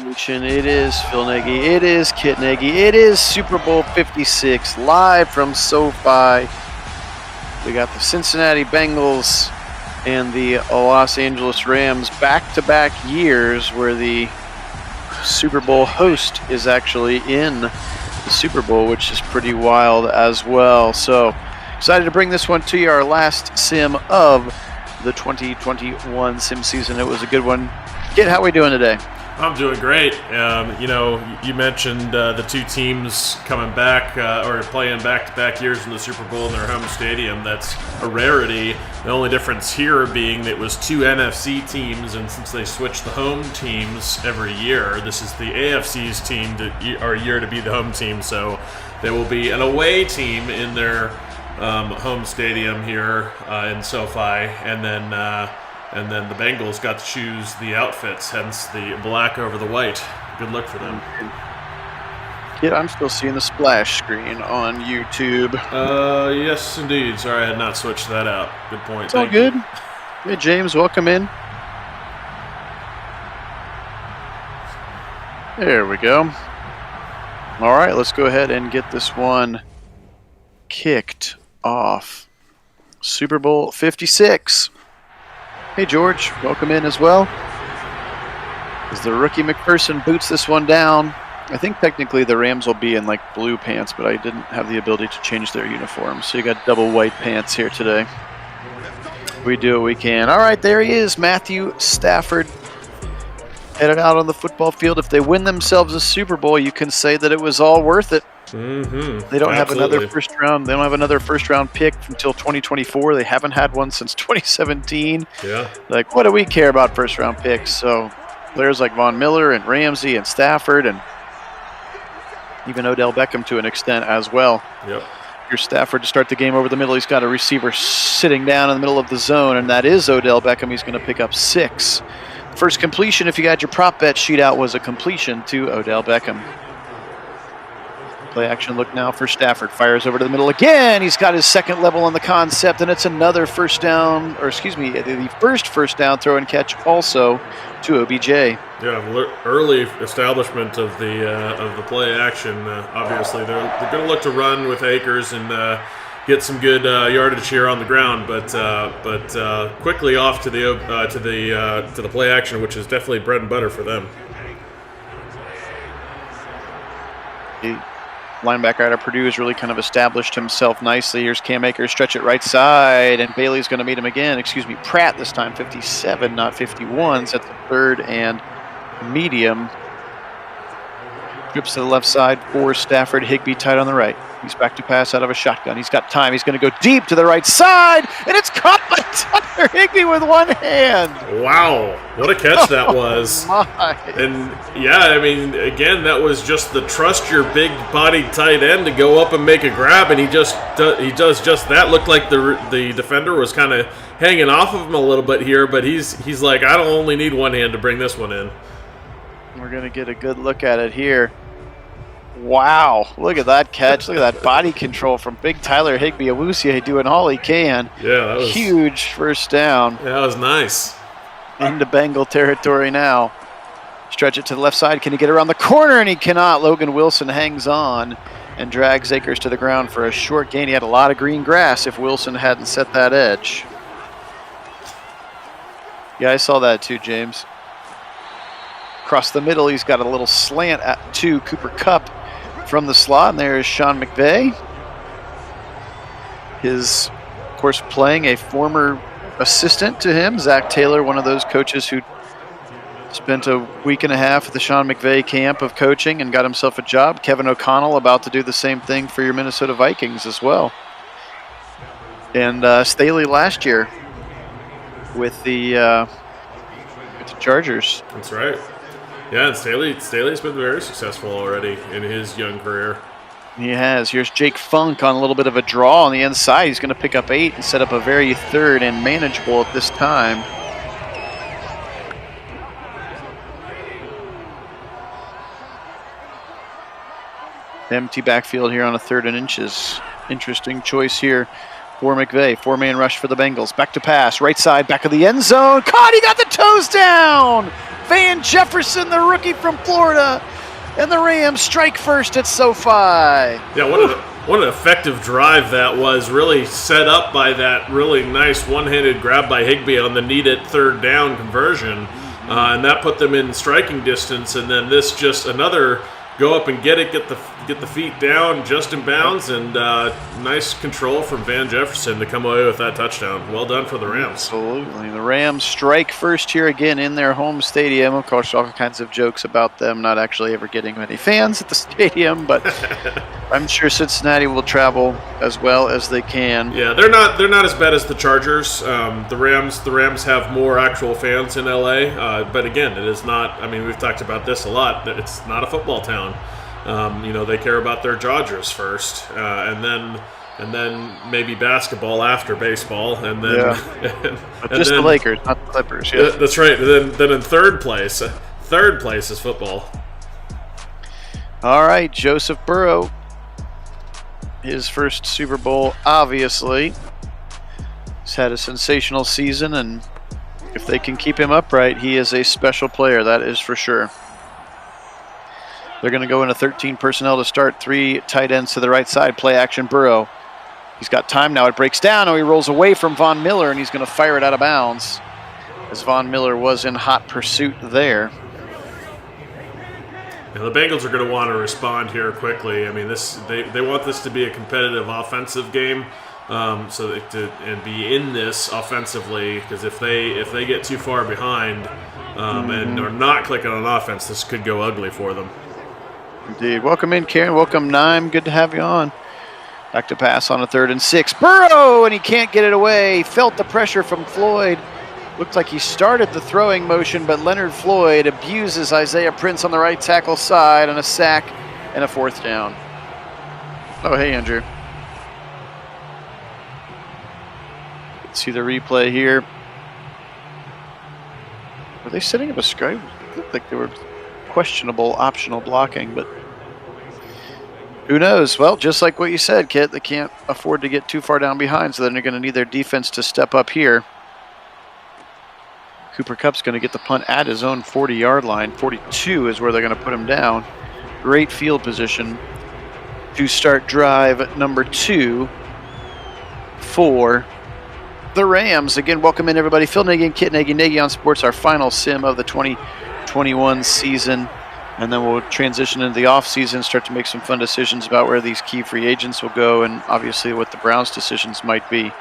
Nation. It is Phil Nagy. It is Kit Nagy. It is Super Bowl 56 live from SoFi. We got the Cincinnati Bengals and the Los Angeles Rams back-to-back years where the Super Bowl host is actually in the Super Bowl, which is pretty wild as well. So excited to bring this one to you, our last sim of the 2021 sim season. It was a good one. Kit, how are we doing today? I'm doing great. You mentioned the two teams coming back or playing back-to-back years in the Super Bowl in their home stadium. That's a rarity. The only difference here being that it was two NFC teams, and since they switch the home teams every year, this is the AFC's team year to be the home team. So there will be an away team in their home stadium here in SoFi, and then the Bengals got to choose the outfits, hence the black over the white. Good luck for them. Kid, I'm still seeing the splash screen on YouTube. Yes, indeed. Sorry, I had not switched that out. Good point. It's all good. Hey, James, welcome in. There we go. All right, let's go ahead and get this one kicked off. Super Bowl 56. Hey, George, welcome in as well. As the rookie McPherson boots this one down. I think technically the Rams will be in like blue pants, but I didn't have the ability to change their uniforms. So you got double white pants here today. We do what we can. All right, there he is, Matthew Stafford. Headed out on the football field. If they win themselves a Super Bowl, you can say that it was all worth it. Mm-hmm. They don't have another first round. They don't have another first round pick until 2024. They haven't had one since 2017. Yeah. Like, what do we care about first round picks? So players like Von Miller and Ramsey and Stafford and even Odell Beckham to an extent as well. Yep. Here's Stafford to start the game over the middle. He's got a receiver sitting down in the middle of the zone, and that is Odell Beckham. He's going to pick up 6. First completion, if you had your prop bet sheet out, was a completion to Odell Beckham. Play action look now for Stafford. Fires over to the middle again. He's got his second level on the concept, and it's another first down, or excuse me, the first first down throw and catch also to OBJ. Yeah, early establishment of the play action. Obviously, they're going to look to run with Akers and get some good yardage here on the ground, but quickly off to the play action, which is definitely bread and butter for them. Linebacker out of Purdue has really kind of established himself nicely. Here's Cam Akers, stretch it right side, and Bailey's going to meet him again. Excuse me, Pratt this time, 57, not 51. Sets the third and medium. Trips to the left side for Stafford. Higbee tight on the right. He's back to pass out of a shotgun. He's got time. He's going to go deep to the right side, and it's caught by Tyler Higbee with one hand. Wow, what a catch that was. My. And, yeah, I mean, again, that was just the trust your big-bodied tight end to go up and make a grab, and he does just that. Looked like the defender was kind of hanging off of him a little bit here, but he's like, I don't only need one hand to bring this one in. We're going to get a good look at it here. Wow, look at that catch. Look at that body control from big Tyler Higbee. Awuzie doing all he can. Yeah, that was huge first down. Yeah, that was nice. Into Bengal territory now. Stretch it to the left side. Can he get around the corner? And he cannot. Logan Wilson hangs on and drags Akers to the ground for a short gain. He had a lot of green grass if Wilson hadn't set that edge. Yeah, I saw that too, James. Across the middle, he's got a little slant to Cooper Kupp from the slot, and there is Sean McVay. His, of course, playing a former assistant to him, Zach Taylor, one of those coaches who spent a week and a half at the Sean McVay camp of coaching and got himself a job. Kevin O'Connell about to do the same thing for your Minnesota Vikings as well. And Staley last year with the Chargers. That's right. Yeah, and Staley's been very successful already in his young career. He has. Here's Jake Funk on a little bit of a draw on the inside. He's going to pick up 8 and set up a very third and manageable at this time. Empty backfield here on a 3rd and inches. Interesting choice here for McVay. 4-man rush for the Bengals. Back to pass. Right side, back of the end zone. Caught! He got the toes down! Van Jefferson, the rookie from Florida. And the Rams strike first at SoFi. Yeah, what an effective drive that was. Really set up by that really nice one-handed grab by Higbee on the needed third down conversion. And that put them in striking distance. And then this just another go up and get the feet down just in bounds, and nice control from Van Jefferson to come away with that touchdown. Well done for the Rams. Absolutely. The Rams strike first here again in their home stadium. Of course, all kinds of jokes about them not actually ever getting many fans at the stadium, but I'm sure Cincinnati will travel as well as they can. Yeah, they're not as bad as the Chargers. The Rams have more actual fans in LA, but again, it is not. I mean, we've talked about this a lot. It's not a football town. They care about their Dodgers first, and then maybe basketball after baseball, and then just the Lakers, not the Clippers. Yeah, that's right. And then in third place is football. All right, Joseph Burrow, his first Super Bowl, obviously. He's had a sensational season, and if they can keep him upright, he is a special player. That is for sure. They're going to go into 13 personnel to start. 3 tight ends to the right side. Play action Burrow. He's got time now. It breaks down. Oh, he rolls away from Von Miller, and he's going to fire it out of bounds, as Von Miller was in hot pursuit there. Yeah, the Bengals are going to want to respond here quickly. I mean, they want this to be a competitive offensive game, and be in this offensively, because if they get too far behind and are not clicking on offense, this could go ugly for them. Indeed. Welcome in, Karen. Welcome, Nime. Good to have you on. Back to pass on a 3rd and 6. Burrow, and he can't get it away. Felt the pressure from Floyd. Looked like he started the throwing motion, but Leonard Floyd abuses Isaiah Prince on the right tackle side on a sack and a 4th down. Oh, hey, Andrew. Let's see the replay here. Were they setting up a screen? It looked like they were questionable optional blocking, but who knows? Well, just like what you said, Kit, they can't afford to get too far down behind, so then they're going to need their defense to step up here. Cooper Kupp's going to get the punt at his own 40-yard line. 42 is where they're going to put him down. Great field position to start drive number 2 for the Rams. Again, welcome in, everybody. Phil Nagy and Kit Nagy, Nagy on Sports, our final sim of the 2021 season. And then we'll transition into the offseason, start to make some fun decisions about where these key free agents will go, and obviously what the Browns' decisions might be.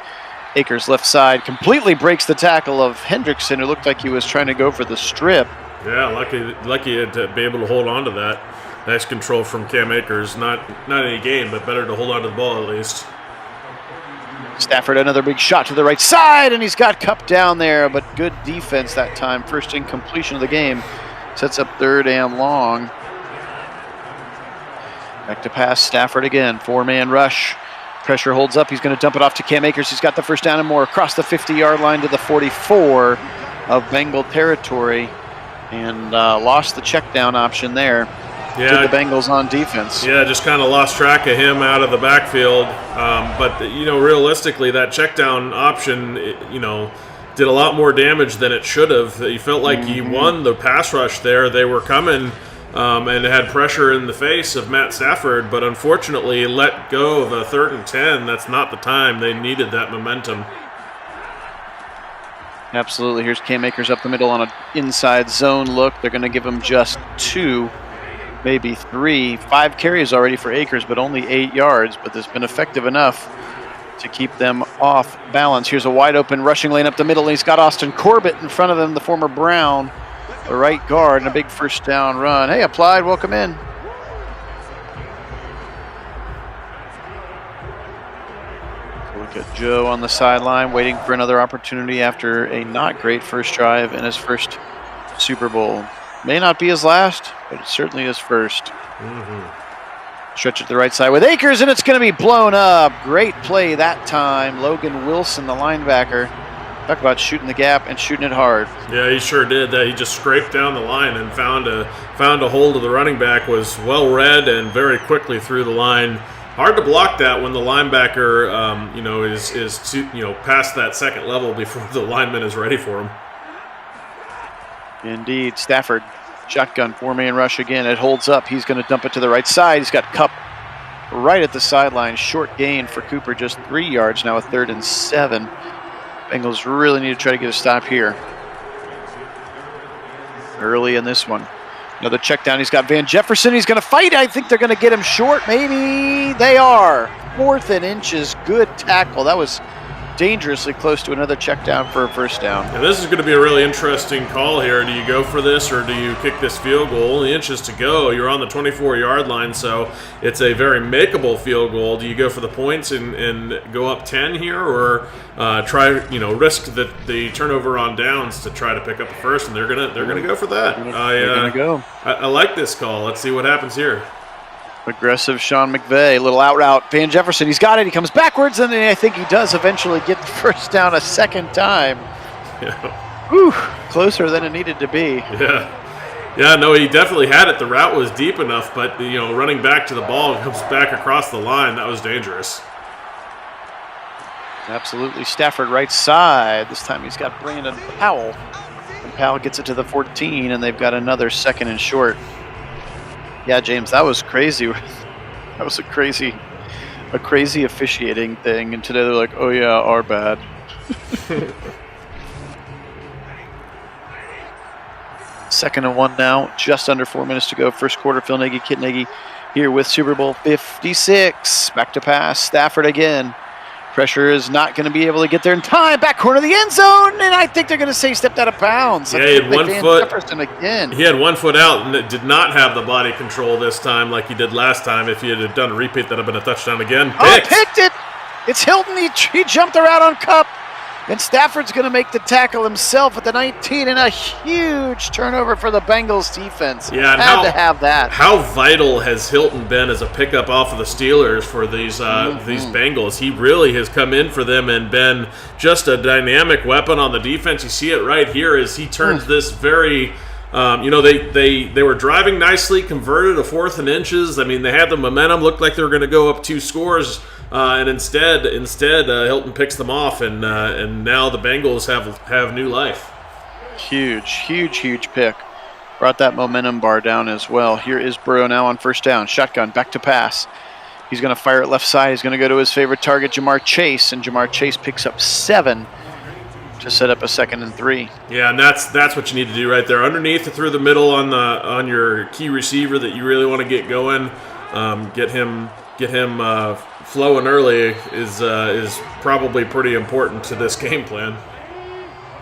Akers left side completely breaks the tackle of Hendrickson, who looked like he was trying to go for the strip. Yeah, lucky to be able to hold on to that. Nice control from Cam Akers. Not any gain, but better to hold on to the ball at least. Stafford, another big shot to the right side, and he's got Kupp down there, but good defense that time. First incompletion of the game. Sets up 3rd and long. Back to pass, Stafford again. 4-man rush. Pressure holds up. He's going to dump it off to Cam Akers. He's got the first down and more across the 50-yard line to the 44 of Bengal territory. And lost the check down option there. Yeah, to the Bengals on defense. Yeah, just kind of lost track of him out of the backfield. But realistically, that check down option, did a lot more damage than it should have. He felt like he won the pass rush there. They were coming and had pressure in the face of Matt Stafford, but unfortunately let go of a 3rd and 10. That's not the time. They needed that momentum. Absolutely. Here's Cam Akers up the middle on an inside zone look. They're going to give him just 2, maybe 3. 5 carries already for Akers, but only 8 yards. But it's been effective enough to keep them off balance. Here's a wide open rushing lane up the middle, and he's got Austin Corbett in front of him, the former Brown, the right guard, and a big 1st down run. Hey, Applied, welcome in. Look at Joe on the sideline, waiting for another opportunity after a not great first drive in his first Super Bowl. May not be his last, but it's certainly his first. Stretch it to the right side with Akers, and it's going to be blown up. Great play that time. Logan Wilson, the linebacker. Talk about shooting the gap and shooting it hard. Yeah, he sure did. He just scraped down the line and found a hold of the running back. Was well read and very quickly through the line. Hard to block that when the linebacker, is past that second level before the lineman is ready for him. Indeed. Stafford, shotgun, 4-man rush again. It holds up. He's going to dump it to the right side. He's got Cup right at the sideline. Short gain for Cooper, just 3 yards now, a 3rd and 7. Bengals really need to try to get a stop here early in this one. Another check down. He's got Van Jefferson. He's going to fight. I think they're going to get him short. Maybe they are. 4th and inches. Good tackle. That was dangerously close to another check down for a first down. And this is going to be a really interesting call here. Do you go for this or do you kick this field goal? Only inches to go. You're on the 24-yard line, so it's a very makeable field goal. Do you go for the points and go up 10 here, or try risk the turnover on downs to try to pick up the first? And they're gonna go for that. They're gonna go. I like this call. Let's see what happens here. Aggressive Sean McVay, little out route. Van Jefferson, he's got it. He comes backwards, and I think he does eventually get the first down a second time. Yeah. Whew, closer than it needed to be. Yeah, no, he definitely had it. The route was deep enough, but running back to the ball comes back across the line. That was dangerous. Absolutely. Stafford right side. This time he's got Brandon Powell. And Powell gets it to the 14, and they've got another 2nd and short. Yeah, James, that was crazy. That was a crazy officiating thing. And today they're like, oh yeah, our bad. Second and 1 now, just under 4 minutes to go. First quarter, Phil Nagy, Kit Nagy here with Super Bowl 56. Back to pass, Stafford again. Pressure is not going to be able to get there in time. Back corner of the end zone, and I think they're going to say he stepped out of bounds. Yeah, he had one foot. Jefferson again. He had 1 foot out and it did not have the body control this time like he did last time. If he had done a repeat, that would have been a touchdown again. Picked it. It's Hilton. He jumped around on Cup. And Stafford's going to make the tackle himself at the 19, and a huge turnover for the Bengals defense. Yeah, and had to have that. How vital has Hilton been as a pickup off of the Steelers for these Bengals? He really has come in for them and been just a dynamic weapon on the defense. You see it right here as he turns this very. They were driving nicely, converted a 4th and inches. I mean, they had the momentum, looked like they were going to go up 2 scores, and instead, Hilton picks them off, and now the Bengals have new life. Huge pick. Brought that momentum bar down as well. Here is Burrow now on first down. Shotgun, back to pass. He's going to fire it left side. He's going to go to his favorite target, Jamar Chase, and Jamar Chase picks up 7. To set up a 2nd and 3. Yeah, and that's what you need to do right there. Underneath through the middle on your key receiver that you really want to get going, get him flowing early is probably pretty important to this game plan.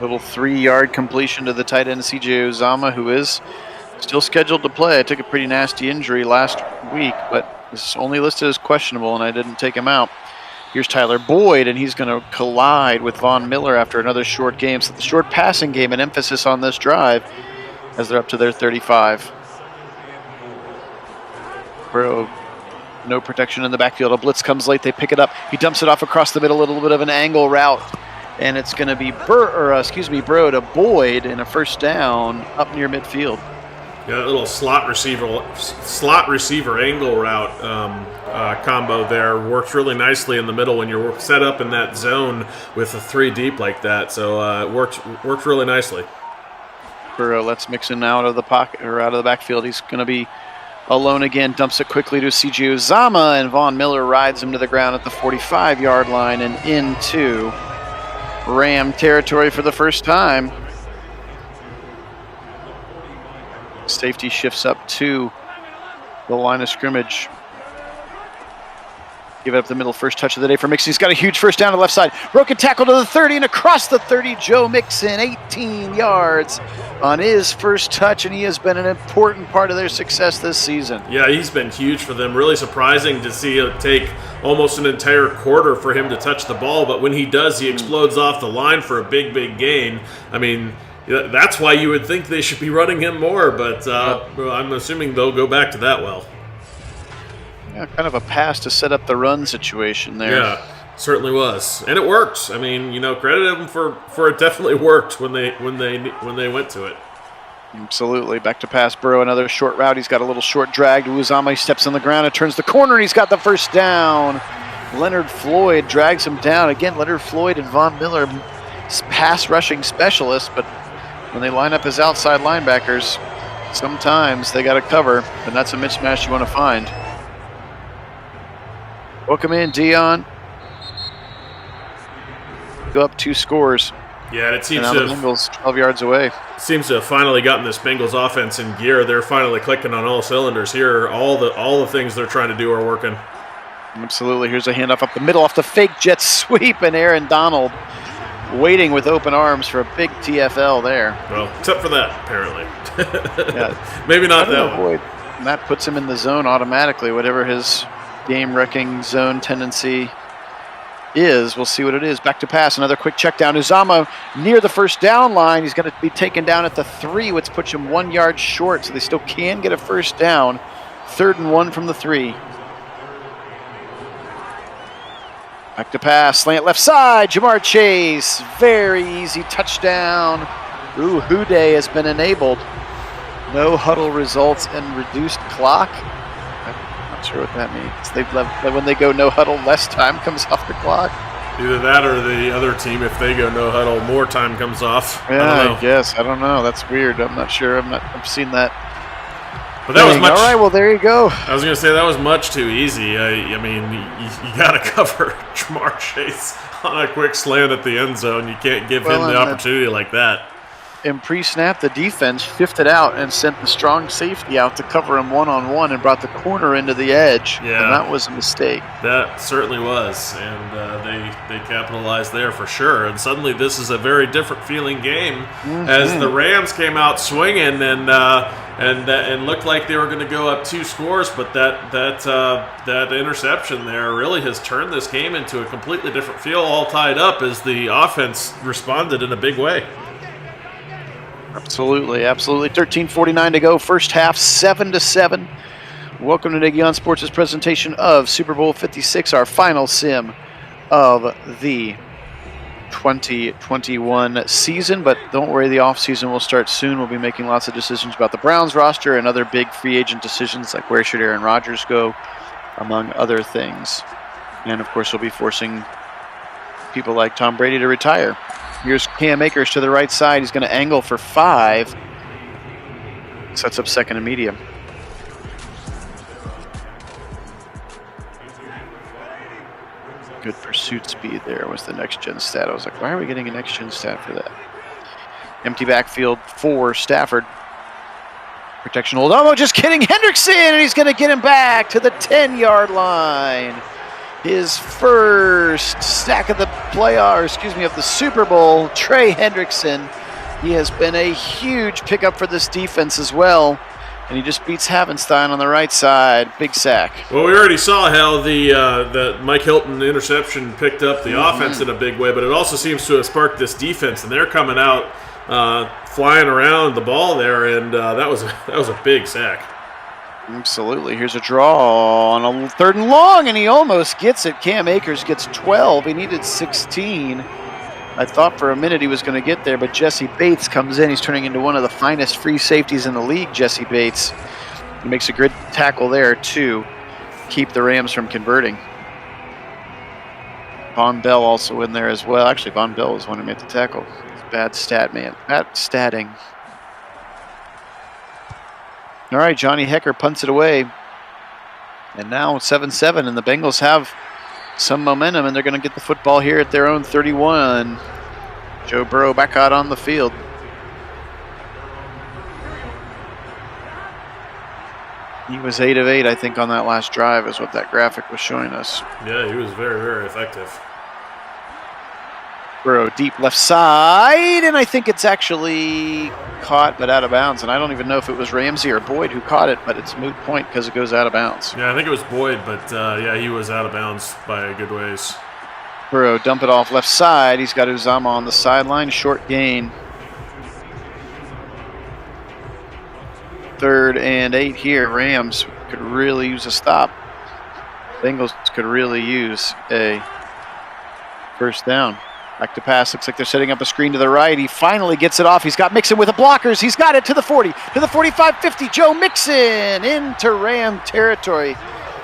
Little 3-yard completion to the tight end C.J. Uzomah, who is still scheduled to play. I took a pretty nasty injury last week, but is only listed as questionable, and I didn't take him out. Here's Tyler Boyd, and he's going to collide with Von Miller after another short game. So the short passing game, an emphasis on this drive as they're up to their 35. Burrow, no protection in the backfield. A blitz comes late. They pick it up. He dumps it off across the middle, a little bit of an angle route. And it's going to be Burrow to Boyd in a first down up near midfield. Yeah, that little slot receiver angle route combo there works really nicely in the middle when you're set up in that zone with a 3 deep like that. So it works really nicely. Burrow lets Mixon out of the pocket or out of the backfield. He's going to be alone again. Dumps it quickly to C.J. Uzomah, and Von Miller rides him to the ground at the 45-yard line and into Ram territory for the first time. Safety shifts up to the line of scrimmage. Give it up the middle, first touch of the day for Mixon. He's got a huge first down to the left side. Broken tackle to the 30 and across the 30. Joe Mixon, 18 yards on his first touch, and he has been an important part of their success this season. Yeah, he's been huge for them. Really surprising to see it take almost an entire quarter for him to touch the ball, but when he does, he explodes off the line for a big gain. I mean, that's why you would think they should be running him more, but I'm assuming they'll go back to that well. Yeah, kind of a pass to set up the run situation there. Yeah, certainly was, and it worked. I mean, credit them for it. Definitely worked when they went to it. Absolutely. Back to pass. Burrow, another short route. He's got a little short drag to Uzomah. He steps on the ground and turns the corner, and he's got the first down. Leonard Floyd drags him down again. Leonard Floyd and Von Miller, pass rushing specialists, but when they line up as outside linebackers, sometimes they got to cover, and that's a mismatch you want to find. Welcome in, Dion. Go up 2 scores. Yeah, and it seems and now the Bengals 12 yards away. Seems to have finally gotten this Bengals offense in gear. They're finally clicking on all cylinders here. All the things they're trying to do are working. Absolutely. Here's a handoff up the middle off the fake jet sweep, and Aaron Donald waiting with open arms for a big TFL there. Well, except for that, apparently. Yeah. Maybe not that one. Boy, that puts him in the zone automatically, whatever his game-wrecking zone tendency is. We'll see what it is. Back to pass. Another quick check down. Uzama near the first down line. He's going to be taken down at the 3, which puts him 1 yard short, so they still can get a first down. 3rd and 1 from the 3. Back to pass. Slant left side. Jamar Chase. Very easy touchdown. Ooh, Houday has been enabled. No huddle results and reduced clock. Not sure what that means. They've left, when they go no huddle, less time comes off the clock. Either that or the other team, if they go no huddle, more time comes off. Yeah, I guess. I don't know. That's weird. I'm not sure. I've seen that. But that was much. All right, well, there you go. I was going to say that was much too easy. I mean, you got to cover Jamar Chase on a quick slant at the end zone. You can't give him the opportunity like that. In pre-snap, the defense shifted out and sent the strong safety out to cover him one-on-one and brought the corner into the edge. Yeah. And that was a mistake. That certainly was. And they capitalized there for sure. And suddenly this is a very different feeling game as the Rams came out swinging and looked like they were going to go up 2 scores. But that interception there really has turned this game into a completely different feel, all tied up as the offense responded in a big way. Absolutely, absolutely. 13:49 to go. First half, 7-7. Welcome to Nagy on Sports' presentation of Super Bowl 56, our final sim of the 2021 season. But don't worry, the offseason will start soon. We'll be making lots of decisions about the Browns roster and other big free agent decisions like where should Aaron Rodgers go, among other things. And, of course, we'll be forcing people like Tom Brady to retire. Here's Cam Akers to the right side. He's going to angle for 5. Sets up second and medium. Good pursuit speed there was the next-gen stat. I was like, why are we getting a next-gen stat for that? Empty backfield for Stafford. Protection hold. Oh, just kidding. Hendrickson, and he's going to get him back to the 10-yard line. His first sack of the of the Super Bowl, Trey Hendrickson. He has been a huge pickup for this defense as well, and he just beats Havenstein on the right side. Big sack. Well, we already saw how the Mike Hilton interception picked up the offense in a big way, but it also seems to have sparked this defense, and they're coming out flying around the ball there, and that was a big sack. Absolutely. Here's a draw on a 3rd and long, and he almost gets it. Cam Akers gets 12. He needed 16. I thought for a minute he was going to get there, but Jesse Bates comes in. He's turning into one of the finest free safeties in the league, Jesse Bates. He makes a good tackle there to keep the Rams from converting. Von Bell also in there as well. Actually, Von Bell was the one who made the tackle. Bad stat, man. Bad statting. All right, Johnny Hecker punts it away. And now 7-7, and the Bengals have some momentum, and they're going to get the football here at their own 31. Joe Burrow back out on the field. He was 8 of 8, I think, on that last drive is what that graphic was showing us. Yeah, he was very, very effective. Burrow deep left side, and I think it's actually caught but out of bounds. And I don't even know if it was Ramsey or Boyd who caught it, but it's a moot point because it goes out of bounds. Yeah, I think it was Boyd, but yeah, he was out of bounds by a good ways. Burrow dump it off left side. He's got Uzama on the sideline. Short gain. 3rd and 8 here. Rams could really use a stop. Bengals could really use a first down. Back to pass. Looks like they're setting up a screen to the right. He finally gets it off. He's got Mixon with the blockers. He's got it to the 40, to the 45, 50. Joe Mixon into Ram territory.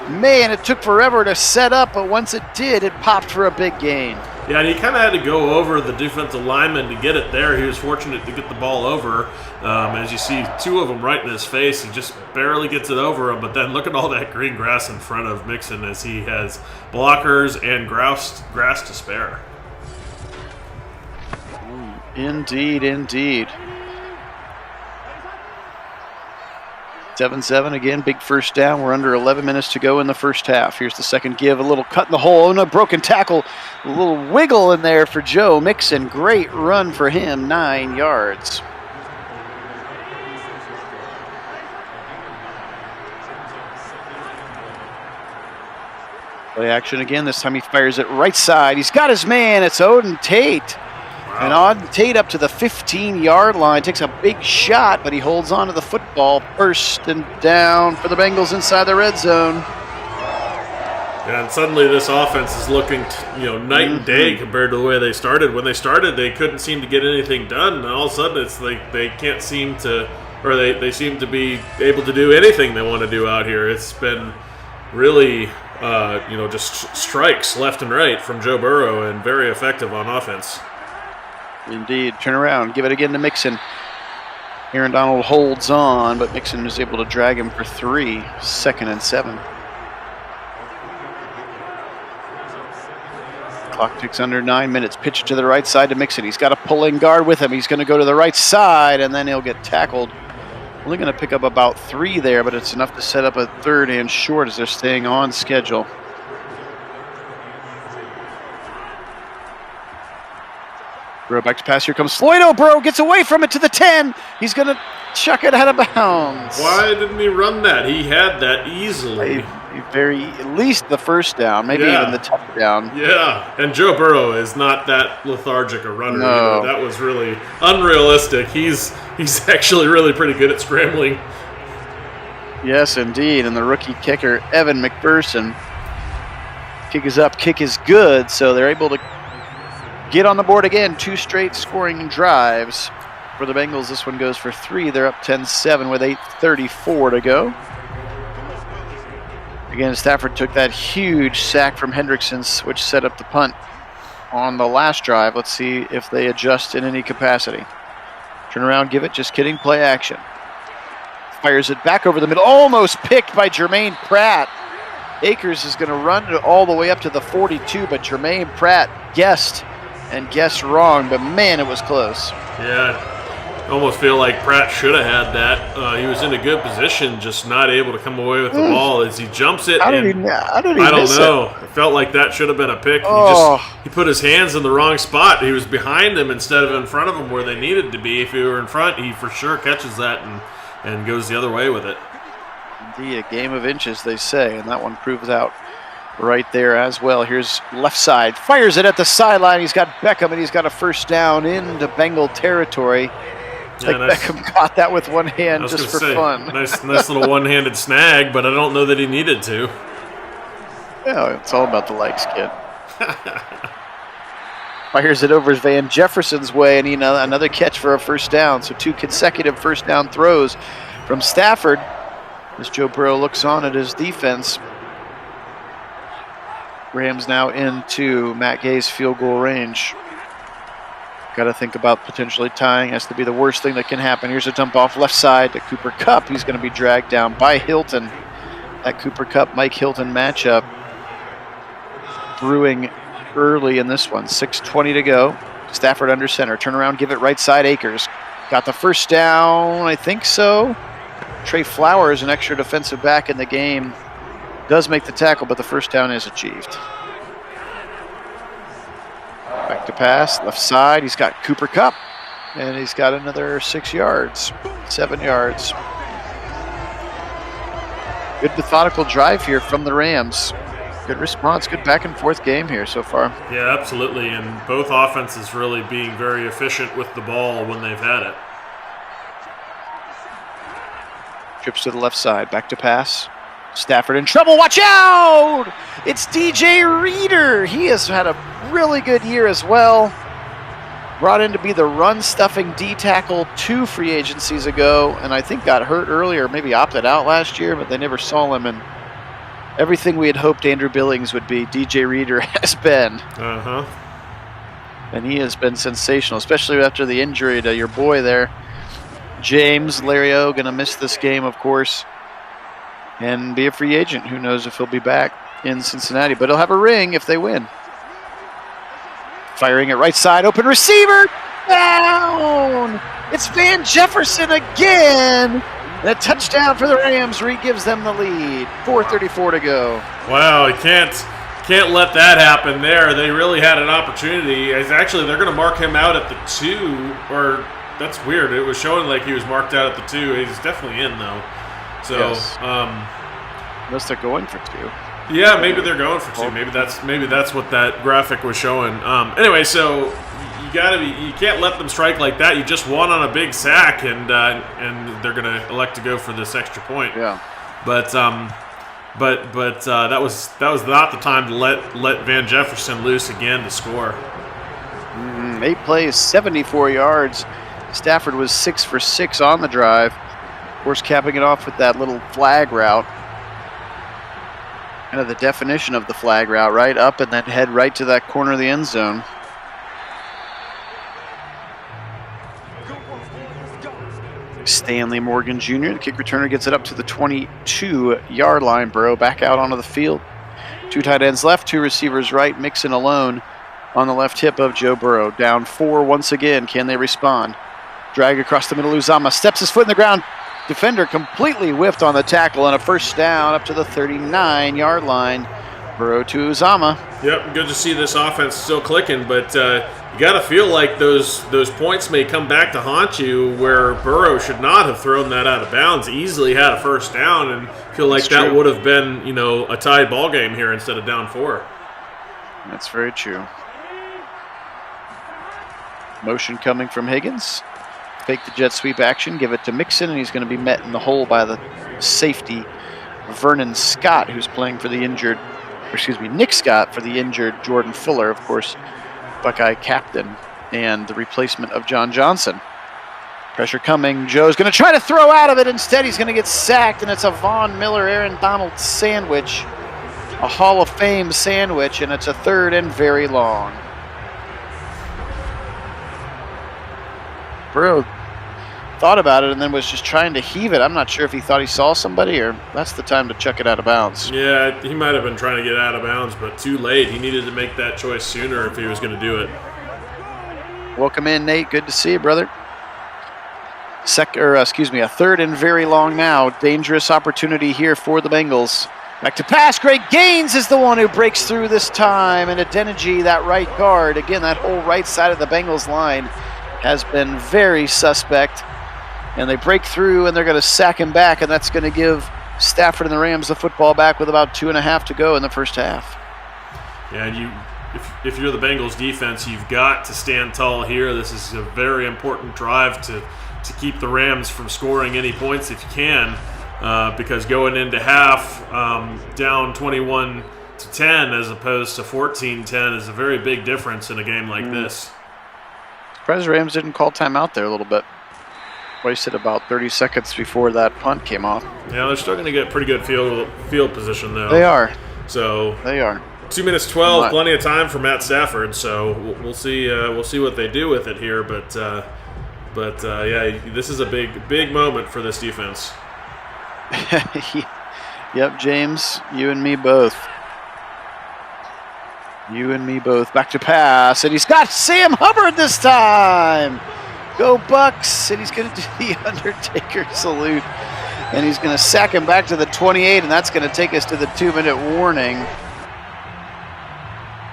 Man, it took forever to set up, but once it did, it popped for a big gain. Yeah, and he kind of had to go over the defensive lineman to get it there. He was fortunate to get the ball over. As you see, two of them right in his face. He just barely gets it over him. But then look at all that green grass in front of Mixon as he has blockers and grass to spare. Indeed, indeed. 7-7 again, big first down. We're under 11 minutes to go in the first half. Here's the second give, a little cut in the hole. Oh, no, broken tackle. A little wiggle in there for Joe Mixon. Great run for him, 9 yards. Play action again. This time he fires it right side. He's got his man. It's Odin Tate. And Odin Tate up to the 15-yard line. Takes a big shot, but he holds on to the football. First and down for the Bengals inside the red zone. And suddenly this offense is looking, night and day compared to the way they started. When they started, they couldn't seem to get anything done. And all of a sudden, it's like they can't seem to, or they seem to be able to do anything they want to do out here. It's been really, just strikes left and right from Joe Burrow and very effective on offense. Indeed. Turn around. Give it again to Mixon. Aaron Donald holds on, but Mixon is able to drag him for 3. 2nd and 7. Clock ticks under 9 minutes. Pitch to the right side to Mixon. He's got a pulling guard with him. He's going to go to the right side, and then he'll get tackled. Only going to pick up about 3 there, but it's enough to set up a 3rd and short as they're staying on schedule. Burrow back to pass. Here comes Floyd. Oh, Burrow gets away from it to the 10. He's going to chuck it out of bounds. Why didn't he run that? He had that easily. At least the first down, maybe even the touchdown. Yeah, and Joe Burrow is not that lethargic a runner. No. That was really unrealistic. He's actually really pretty good at scrambling. Yes, indeed. And the rookie kicker, Evan McPherson. Kick is up, kick is good, so they're able to get on the board again. 2 straight scoring drives for the Bengals. This one goes for 3. They're up 10-7 with 8:34 to go. Again, Stafford took that huge sack from Hendrickson, which set up the punt on the last drive. Let's see if they adjust in any capacity. Turn around, give it, just kidding, play action. Fires it back over the middle, almost picked by Jermaine Pratt. Akers is going to run it all the way up to the 42, but Jermaine Pratt guessed wrong, but man, it was close. Yeah, I almost feel like Pratt should have had that. He was in a good position, just not able to come away with the ball as he jumps it. How did he I don't know. It felt like that should have been a pick. He put his hands in the wrong spot. He was behind him instead of in front of him where they needed to be. If he were in front, he for sure catches that and goes the other way with it. Indeed, a game of inches, they say, and that one proves out right there as well. Here's left side, fires it at the sideline. He's got Beckham, and he's got a first down into Bengal territory. Beckham caught that with one hand just for fun. Nice little one-handed snag, but I don't know that he needed to. Yeah, it's all about the legs, kid. Fires it over Van Jefferson's way, and another catch for a first down. So 2 consecutive first down throws from Stafford as Joe Burrow looks on at his defense. Rams now into Matt Gay's field goal range. Got to think about potentially tying. Has to be the worst thing that can happen. Here's a dump off left side to Cooper Kupp. He's going to be dragged down by Hilton. That Cooper Kupp-Mike Hilton matchup brewing early in this one. 6:20 to go. Stafford under center. Turn around, give it right side. Akers got the first down. I think so. Trey Flowers, an extra defensive back in the game, does make the tackle, but the first down is achieved. Back to pass, left side. He's got Cooper Kupp, and he's got another 6 yards, 7 yards. Good methodical drive here from the Rams. Good response, good back and forth game here so far. Yeah, absolutely, and both offenses really being very efficient with the ball when they've had it. Trips to the left side, back to pass. Stafford in trouble, watch out! It's DJ Reader. He has had a really good year as well. Brought in to be the run-stuffing D-tackle 2 free agencies ago, and I think got hurt earlier, maybe opted out last year, but they never saw him, and everything we had hoped Andrew Billings would be, DJ Reader has been. And he has been sensational, especially after the injury to your boy there. James Larry O going to miss this game, of course, and be a free agent. Who knows if he'll be back in Cincinnati, but he'll have a ring if they win. Firing it right side, open receiver, down! It's Van Jefferson again! And a touchdown for the Rams re-gives them the lead. 4:34 to go. Wow, you can't let that happen there. They really had an opportunity. Actually, they're going to mark him out at the 2, or that's weird. It was showing like he was marked out at the 2. He's definitely in, though. So, yes. Unless they're going for 2. Yeah, maybe they're going for 2. Maybe that's what that graphic was showing. Anyway, so you can't let them strike like that. You just won on a big sack, and they're going to elect to go for this extra point. Yeah. But that was not the time to let Van Jefferson loose again to score. 8 plays, 74 yards. Stafford was 6 for 6 on the drive. Of course, capping it off with that little flag route. Kind of the definition of the flag route, right up and then head right to that corner of the end zone. Stanley Morgan Jr., the kick returner, gets it up to the 22-yard line. Burrow back out onto the field. 2 tight ends left, 2 receivers right. Mixon alone on the left hip of Joe Burrow. Down 4 once again. Can they respond? Drag across the middle. Uzama steps his foot in the ground. Defender completely whiffed on the tackle, and a first down up to the 39-yard line. Burrow to Uzama. Yep, good to see this offense still clicking, but you got to feel like those points may come back to haunt you, where Burrow should not have thrown that out of bounds. Easily had a first down, and feel like that would have been, a tied ball game here instead of down 4. That's very true. Motion coming from Higgins. Fake the jet sweep action, give it to Mixon, and he's going to be met in the hole by the safety, Vernon Scott, who's playing for the injured, Nick Scott for the injured Jordan Fuller, of course, Buckeye captain, and the replacement of John Johnson. Pressure coming. Joe's going to try to throw out of it. Instead, he's going to get sacked, and it's a Von Miller, Aaron Donald sandwich, a Hall of Fame sandwich, and it's a 3rd and very long. Burrow thought about it and then was just trying to heave it. I'm not sure if he thought he saw somebody or that's the time to chuck it out of bounds. Yeah, he might have been trying to get out of bounds, but too late. He needed to make that choice sooner if he was going to do it. Welcome in, Nate. Good to see you, brother. A 3rd and very long now. Dangerous opportunity here for the Bengals. Back to pass. Greg Gaines is the one who breaks through this time. And Adeniji, that right guard. Again, that whole right side of the Bengals line has been very suspect, and they break through, and they're going to sack him back, and that's going to give Stafford and the Rams the football back with about 2.5 to go in the first half. Yeah, and if you're the Bengals defense, you've got to stand tall here. This is a very important drive to keep the Rams from scoring any points if you can, because going into half down 21-10 as opposed to 14-10 is a very big difference in a game like this. Surprised Rams didn't call timeout there a little bit. Wasted about 30 seconds before that punt came off. Yeah, they're still going to get pretty good field position, though. They are. So they are. 2 minutes 12, plenty of time for Matt Stafford. So we'll see. We'll see what they do with it here. But yeah, this is a big moment for this defense. Yep, James, you and me both. You and me both. Back to pass, and he's got Sam Hubbard this time. Go Bucks, and he's going to do the Undertaker salute, and he's going to sack him back to the 28, and that's going to take us to the 2-minute warning.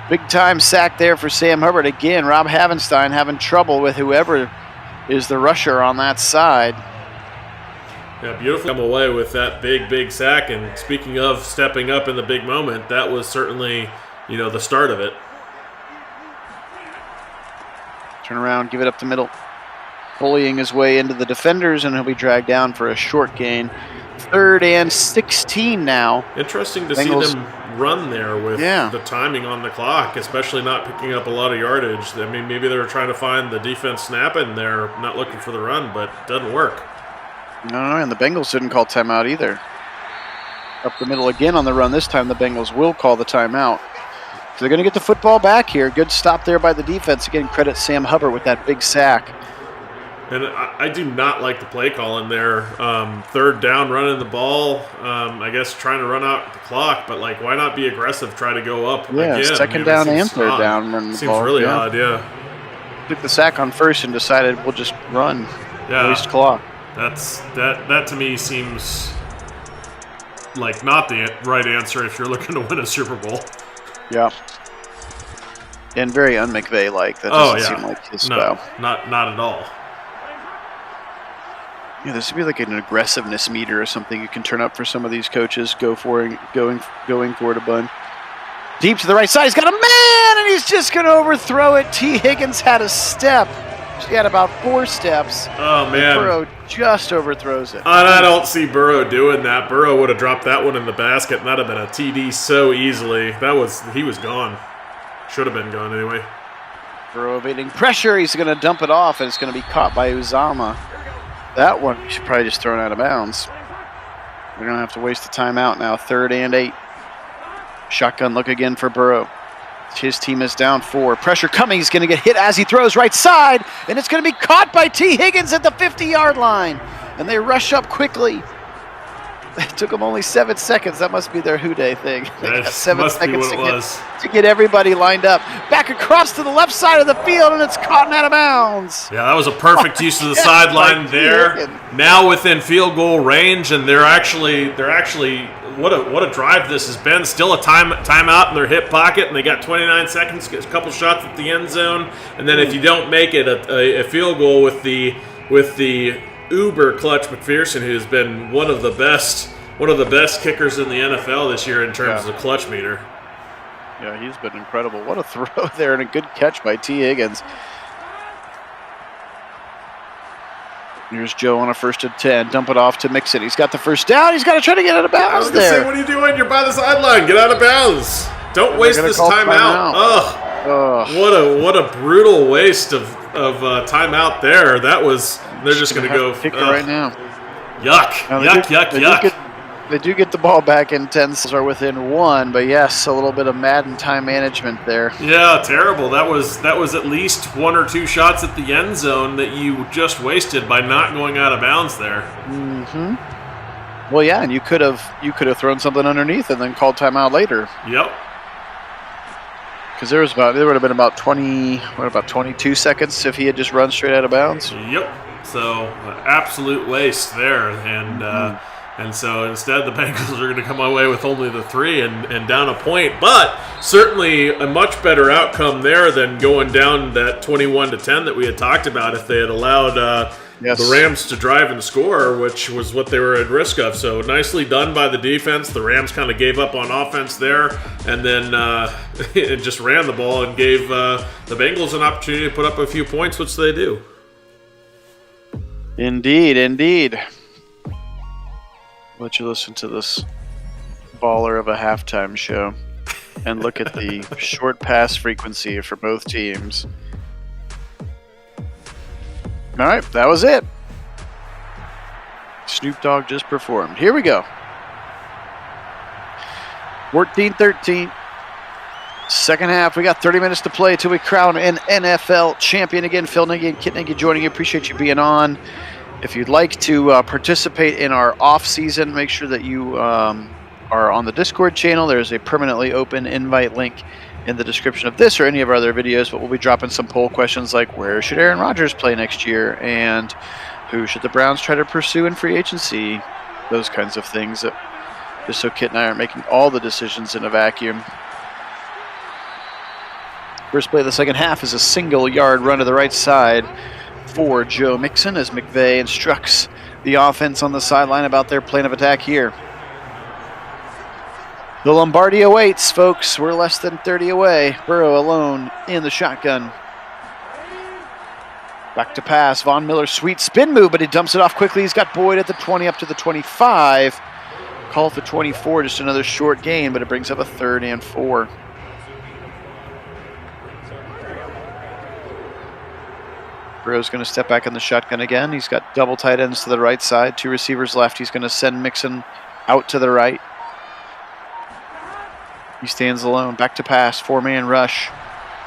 Big time sack there for Sam Hubbard. Again, Rob Havenstein having trouble with whoever is the rusher on that side. Yeah, beautiful. Come away with that big sack, and speaking of stepping up in the big moment, that was certainly the start of it. Turn around, give it up the middle. Bullying his way into the defenders, and he'll be dragged down for a short gain. 3rd and 16 now. Interesting to see them run there with the timing on the clock, especially not picking up a lot of yardage. I mean, maybe they were trying to find the defense snapping. They're not looking for the run, but it doesn't work. No, and the Bengals didn't call timeout either. Up the middle again on the run. This time the Bengals will call the timeout. So they're going to get the football back here. Good stop there by the defense. Again, credit Sam Hubbard with that big sack. And I do not like the play call in there. Third down, running the ball. I guess trying to run out the clock, but like, why not be aggressive? Try to go up again. Second down and third down. Running the seems ball. really odd. Yeah. Took the sack on first and decided we'll just run. Yeah. Waste clock. That to me seems like not the right answer if you're looking to win a Super Bowl. Yeah. And very un-McVay-like. That doesn't seem like his style. Not at all. Yeah, this would be like an aggressiveness meter or something you can turn up for some of these coaches. Going for it a bunch. Deep to the right side. He's got a man, and he's just going to overthrow it. T. Higgins had a step. She had about 4 steps. Oh, man. Burrow just overthrows it. And I don't see Burrow doing that. Burrow would have dropped that one in the basket, and that would have been a TD so easily. He was gone. Should have been gone anyway. Burrow evading pressure. He's going to dump it off, and it's going to be caught by Uzama. That one should probably just throw it out of bounds. They're going to have to waste the timeout now. 3rd and 8. Shotgun look again for Burrow. His team is down 4. Pressure coming. He's going to get hit as he throws right side, and it's going to be caught by T. Higgins at the 50-yard line. And they rush up quickly. It took them only 7 seconds. That must be their Houday thing. They got 7 seconds to get everybody lined up. Back across to the left side of the field, and it's caught and out of bounds. Yeah, that was a perfect use of the sideline there. Now within field goal range, and they're actually what a drive this has been. Still a timeout in their hip pocket, and they got 29 seconds, get a couple shots at the end zone, and then if you don't make it, a field goal with the uber clutch McPherson, who's been one of the best kickers in the NFL this year in terms of clutch meter. Yeah, he's been incredible. What a throw there and a good catch by T. Higgins. Here's Joe on a 1st and 10. Dump it off to Mixon. He's got the first down. He's got to try to get out of bounds there. What are you doing? You're by the sideline. Get out of bounds. Don't waste this timeout. Ugh. What a brutal waste of timeout there. That was. They're just going to go. Kick it right now. Yuck. They do get the ball back in 10. Are within 1, but yes, a little bit of Madden time management there. Yeah, terrible. That was at least 1 or 2 shots at the end zone that you just wasted by not going out of bounds there. Mm-hmm. Well, yeah, and you could have thrown something underneath and then called timeout later. Yep. Because there would have been about 22 seconds if he had just run straight out of bounds. Yep. So absolute waste there, and so instead the Bengals are going to come away with only the 3 and down a point. But certainly a much better outcome there than going down that 21-10 that we had talked about if they had allowed the Rams to drive and score, which was what they were at risk of. So nicely done by the defense. The Rams kind of gave up on offense there, and then it just ran the ball and gave the Bengals an opportunity to put up a few points, which they do. Indeed. Let you listen to this baller of a halftime show and look at the short pass frequency for both teams. All right, that was it. Snoop Dogg just performed. Here we go. 14-13. Second half. We got 30 minutes to play until we crown an NFL champion. Again, Phil Nagy and Kit Nagy joining you. Appreciate you being on. If you'd like to participate in our off-season, make sure that you are on the Discord channel. There's a permanently open invite link in the description of this or any of our other videos, but we'll be dropping some poll questions like where should Aaron Rodgers play next year and who should the Browns try to pursue in free agency, those kinds of things, just so Kit and I aren't making all the decisions in a vacuum. First play of the second half is a single-yard run to the right side for Joe Mixon as McVay instructs the offense on the sideline about their plan of attack here. The Lombardi awaits, folks. We're less than 30 away. Burrow alone in the shotgun. Back to pass. Von Miller, sweet spin move, but he dumps it off quickly. He's got Boyd at the 20 up to the 25. Call for 24, just another short gain, but it brings up a 3rd and 4. Burrow's going to step back in the shotgun again. He's got double tight ends to the right side, 2 receivers left. He's going to send Mixon out to the right. He stands alone. Back to pass. 4-man rush.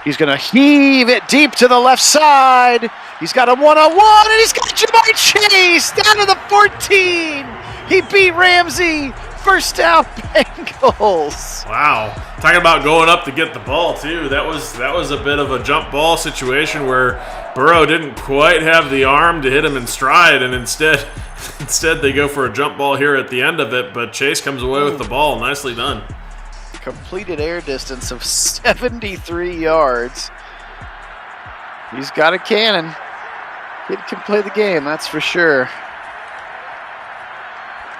He's going to heave it deep to the left side. He's got a one-on-one, and he's got Jamar Chase down to the 14. He beat Ramsey. First down, Bengals. Wow. Talking about going up to get the ball, too. That was a bit of a jump ball situation where Burrow didn't quite have the arm to hit him in stride, and instead they go for a jump ball here at the end of it, but Chase comes away with the ball. Nicely done. Completed air distance of 73 yards. He's got a cannon. Kid can play the game, that's for sure.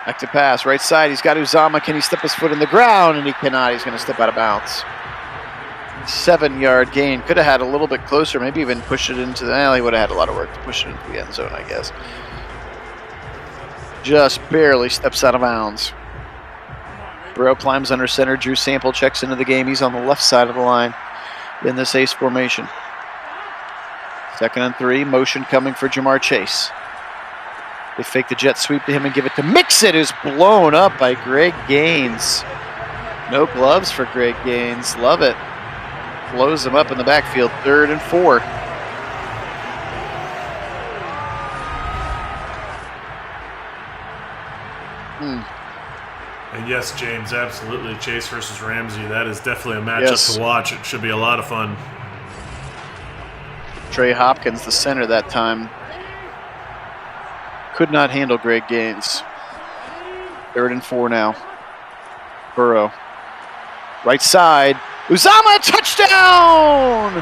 Back to pass, right side. He's got Uzama. Can he step his foot in the ground? And he cannot. He's going to step out of bounds. 7-yard gain. Could have had a little bit closer, maybe even pushed it into the alley. Would have had a lot of work to push it into the end zone, I guess. Just barely steps out of bounds. Burrow climbs under center. Drew Sample checks into the game. He's on the left side of the line in this ace formation. 2nd and 3. Motion coming for Jamar Chase. They fake the jet sweep to him and give it to Mixit, who's blown up by Greg Gaines. No gloves for Greg Gaines. Love it. Blows him up in the backfield. 3rd and 4. And yes, James, absolutely. Chase versus Ramsey. That is definitely a matchup to watch. It should be a lot of fun. Trey Hopkins, the center that time, could not handle Greg Gaines. 3rd and 4 now. Burrow. Right side. Uzama, touchdown!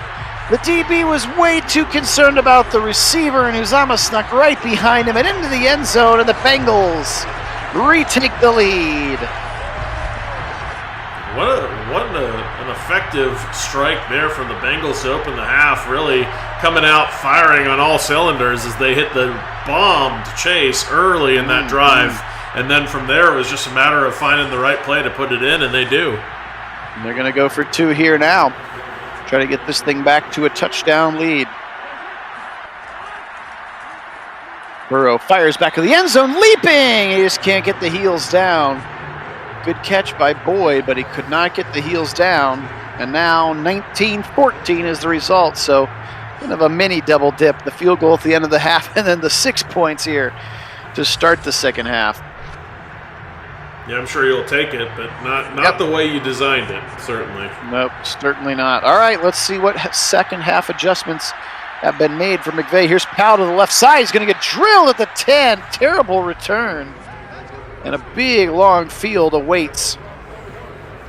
The DB was way too concerned about the receiver, and Uzama snuck right behind him and into the end zone, and the Bengals retake the lead. What an effective strike there from the Bengals to open the half, really coming out firing on all cylinders as they hit the bomb to Chase early in that drive. And then from there, it was just a matter of finding the right play to put it in, and they do. And they're going to go for 2 here now. Try to get this thing back to a touchdown lead. Burrow fires back to the end zone, leaping! He just can't get the heels down. Good catch by Boyd, but he could not get the heels down. And now 19-14 is the result. So kind of a mini double dip. The field goal at the end of the half, and then the 6 points here to start the second half. Yeah, I'm sure you'll take it, but not the way you designed it, certainly. Nope, certainly not. All right, let's see what second half adjustments have been made for McVay. Here's Powell to the left side. He's going to get drilled at the 10. Terrible return. And a big, long field awaits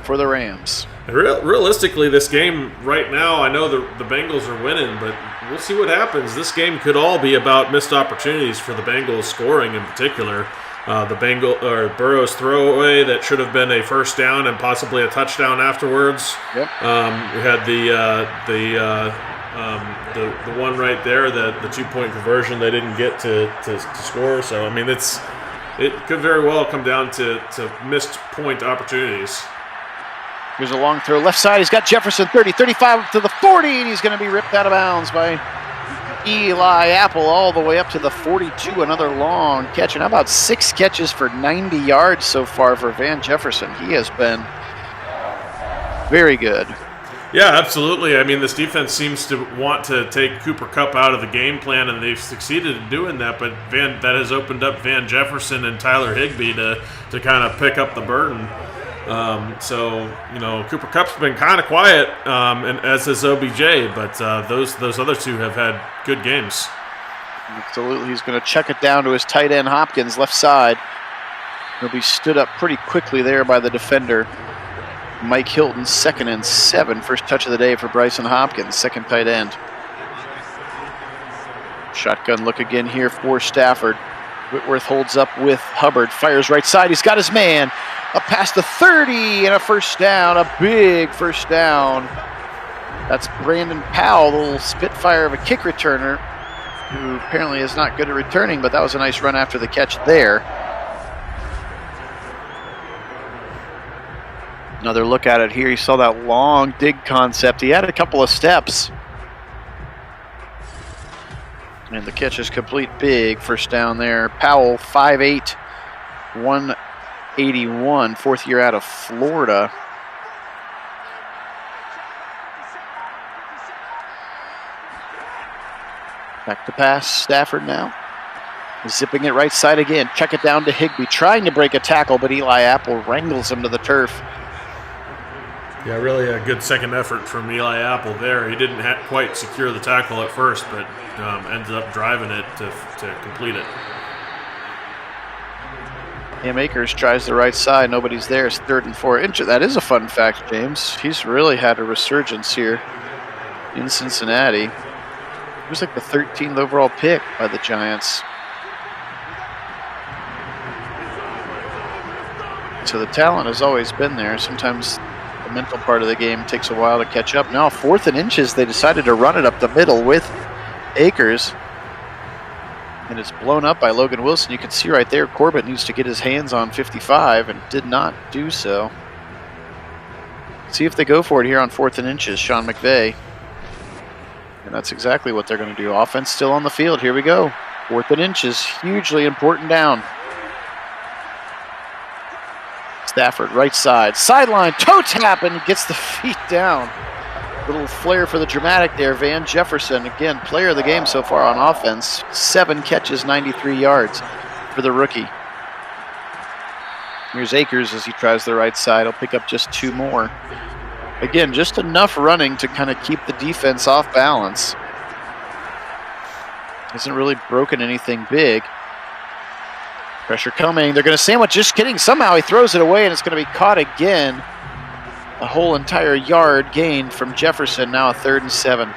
for the Rams. Realistically, this game right now, I know the Bengals are winning, but we'll see what happens. This game could all be about missed opportunities for the Bengals scoring in particular. Burrow's throwaway that should have been a first down and possibly a touchdown afterwards. Yep. We had the one right there, the 2-point conversion they didn't get to score. So I mean, it could very well come down to missed point opportunities. Here's a long throw left side. He's got Jefferson 30, 35 to the 40, and he's going to be ripped out of bounds by Eli Apple all the way up to the 42. Another long catch. And how about 6 catches for 90 yards so far for Van Jefferson? He has been very good. Yeah, absolutely. I mean, this defense seems to want to take Cooper Kupp out of the game plan, and they've succeeded in doing that. But that has opened up Van Jefferson and Tyler Higbee to kind of pick up the burden. So, Cooper Kupp's been kind of quiet, and as is OBJ, but those other two have had good games. Absolutely. He's going to check it down to his tight end, Hopkins, left side. He'll be stood up pretty quickly there by the defender. Mike Hilton, 2nd and 7. First touch of the day for Bryson Hopkins, second tight end. Shotgun look again here for Stafford. Whitworth holds up with Hubbard. Fires right side. He's got his man. Up past the 30 and a first down. A big first down. That's Brandon Powell, the little spitfire of a kick returner, who apparently is not good at returning, but that was a nice run after the catch there. Another look at it here. You saw that long dig concept. He had a couple of steps. And the catch is complete. Big first down there. Powell, 5'8", 181, 4th year out of Florida. Back to pass, Stafford now. Zipping it right side again. Check it down to Higbee, trying to break a tackle, but Eli Apple wrangles him to the turf. Yeah, really a good second effort from Eli Apple there. He didn't quite secure the tackle at first, but ended up driving it to complete it. Cam Akers tries the right side. Nobody's there. It's 3rd and 4. That is a fun fact, James. He's really had a resurgence here in Cincinnati. He was like the 13th overall pick by the Giants. So the talent has always been there. Sometimes the mental part of the game takes a while to catch up. Now 4th and inches, they decided to run it up the middle with Akers. And it's blown up by Logan Wilson. You can see right there, Corbett needs to get his hands on 55 and did not do so. See if they go for it here on 4th and inches, Sean McVay. And that's exactly what they're going to do. Offense still on the field. Here we go. 4th and inches, hugely important down. Stafford, right side, sideline, toe tap, and gets the feet down. Little flair for the dramatic there. Van Jefferson, again, player of the game so far on offense. 7 catches, 93 yards for the rookie. Here's Akers as he tries the right side. He'll pick up just 2 more. Again, just enough running to kind of keep the defense off balance. Hasn't really broken anything big. Pressure coming. They're going to sandwich. Just kidding. Somehow he throws it away, and it's going to be caught again. A whole entire yard gained from Jefferson. Now a 3rd and 7.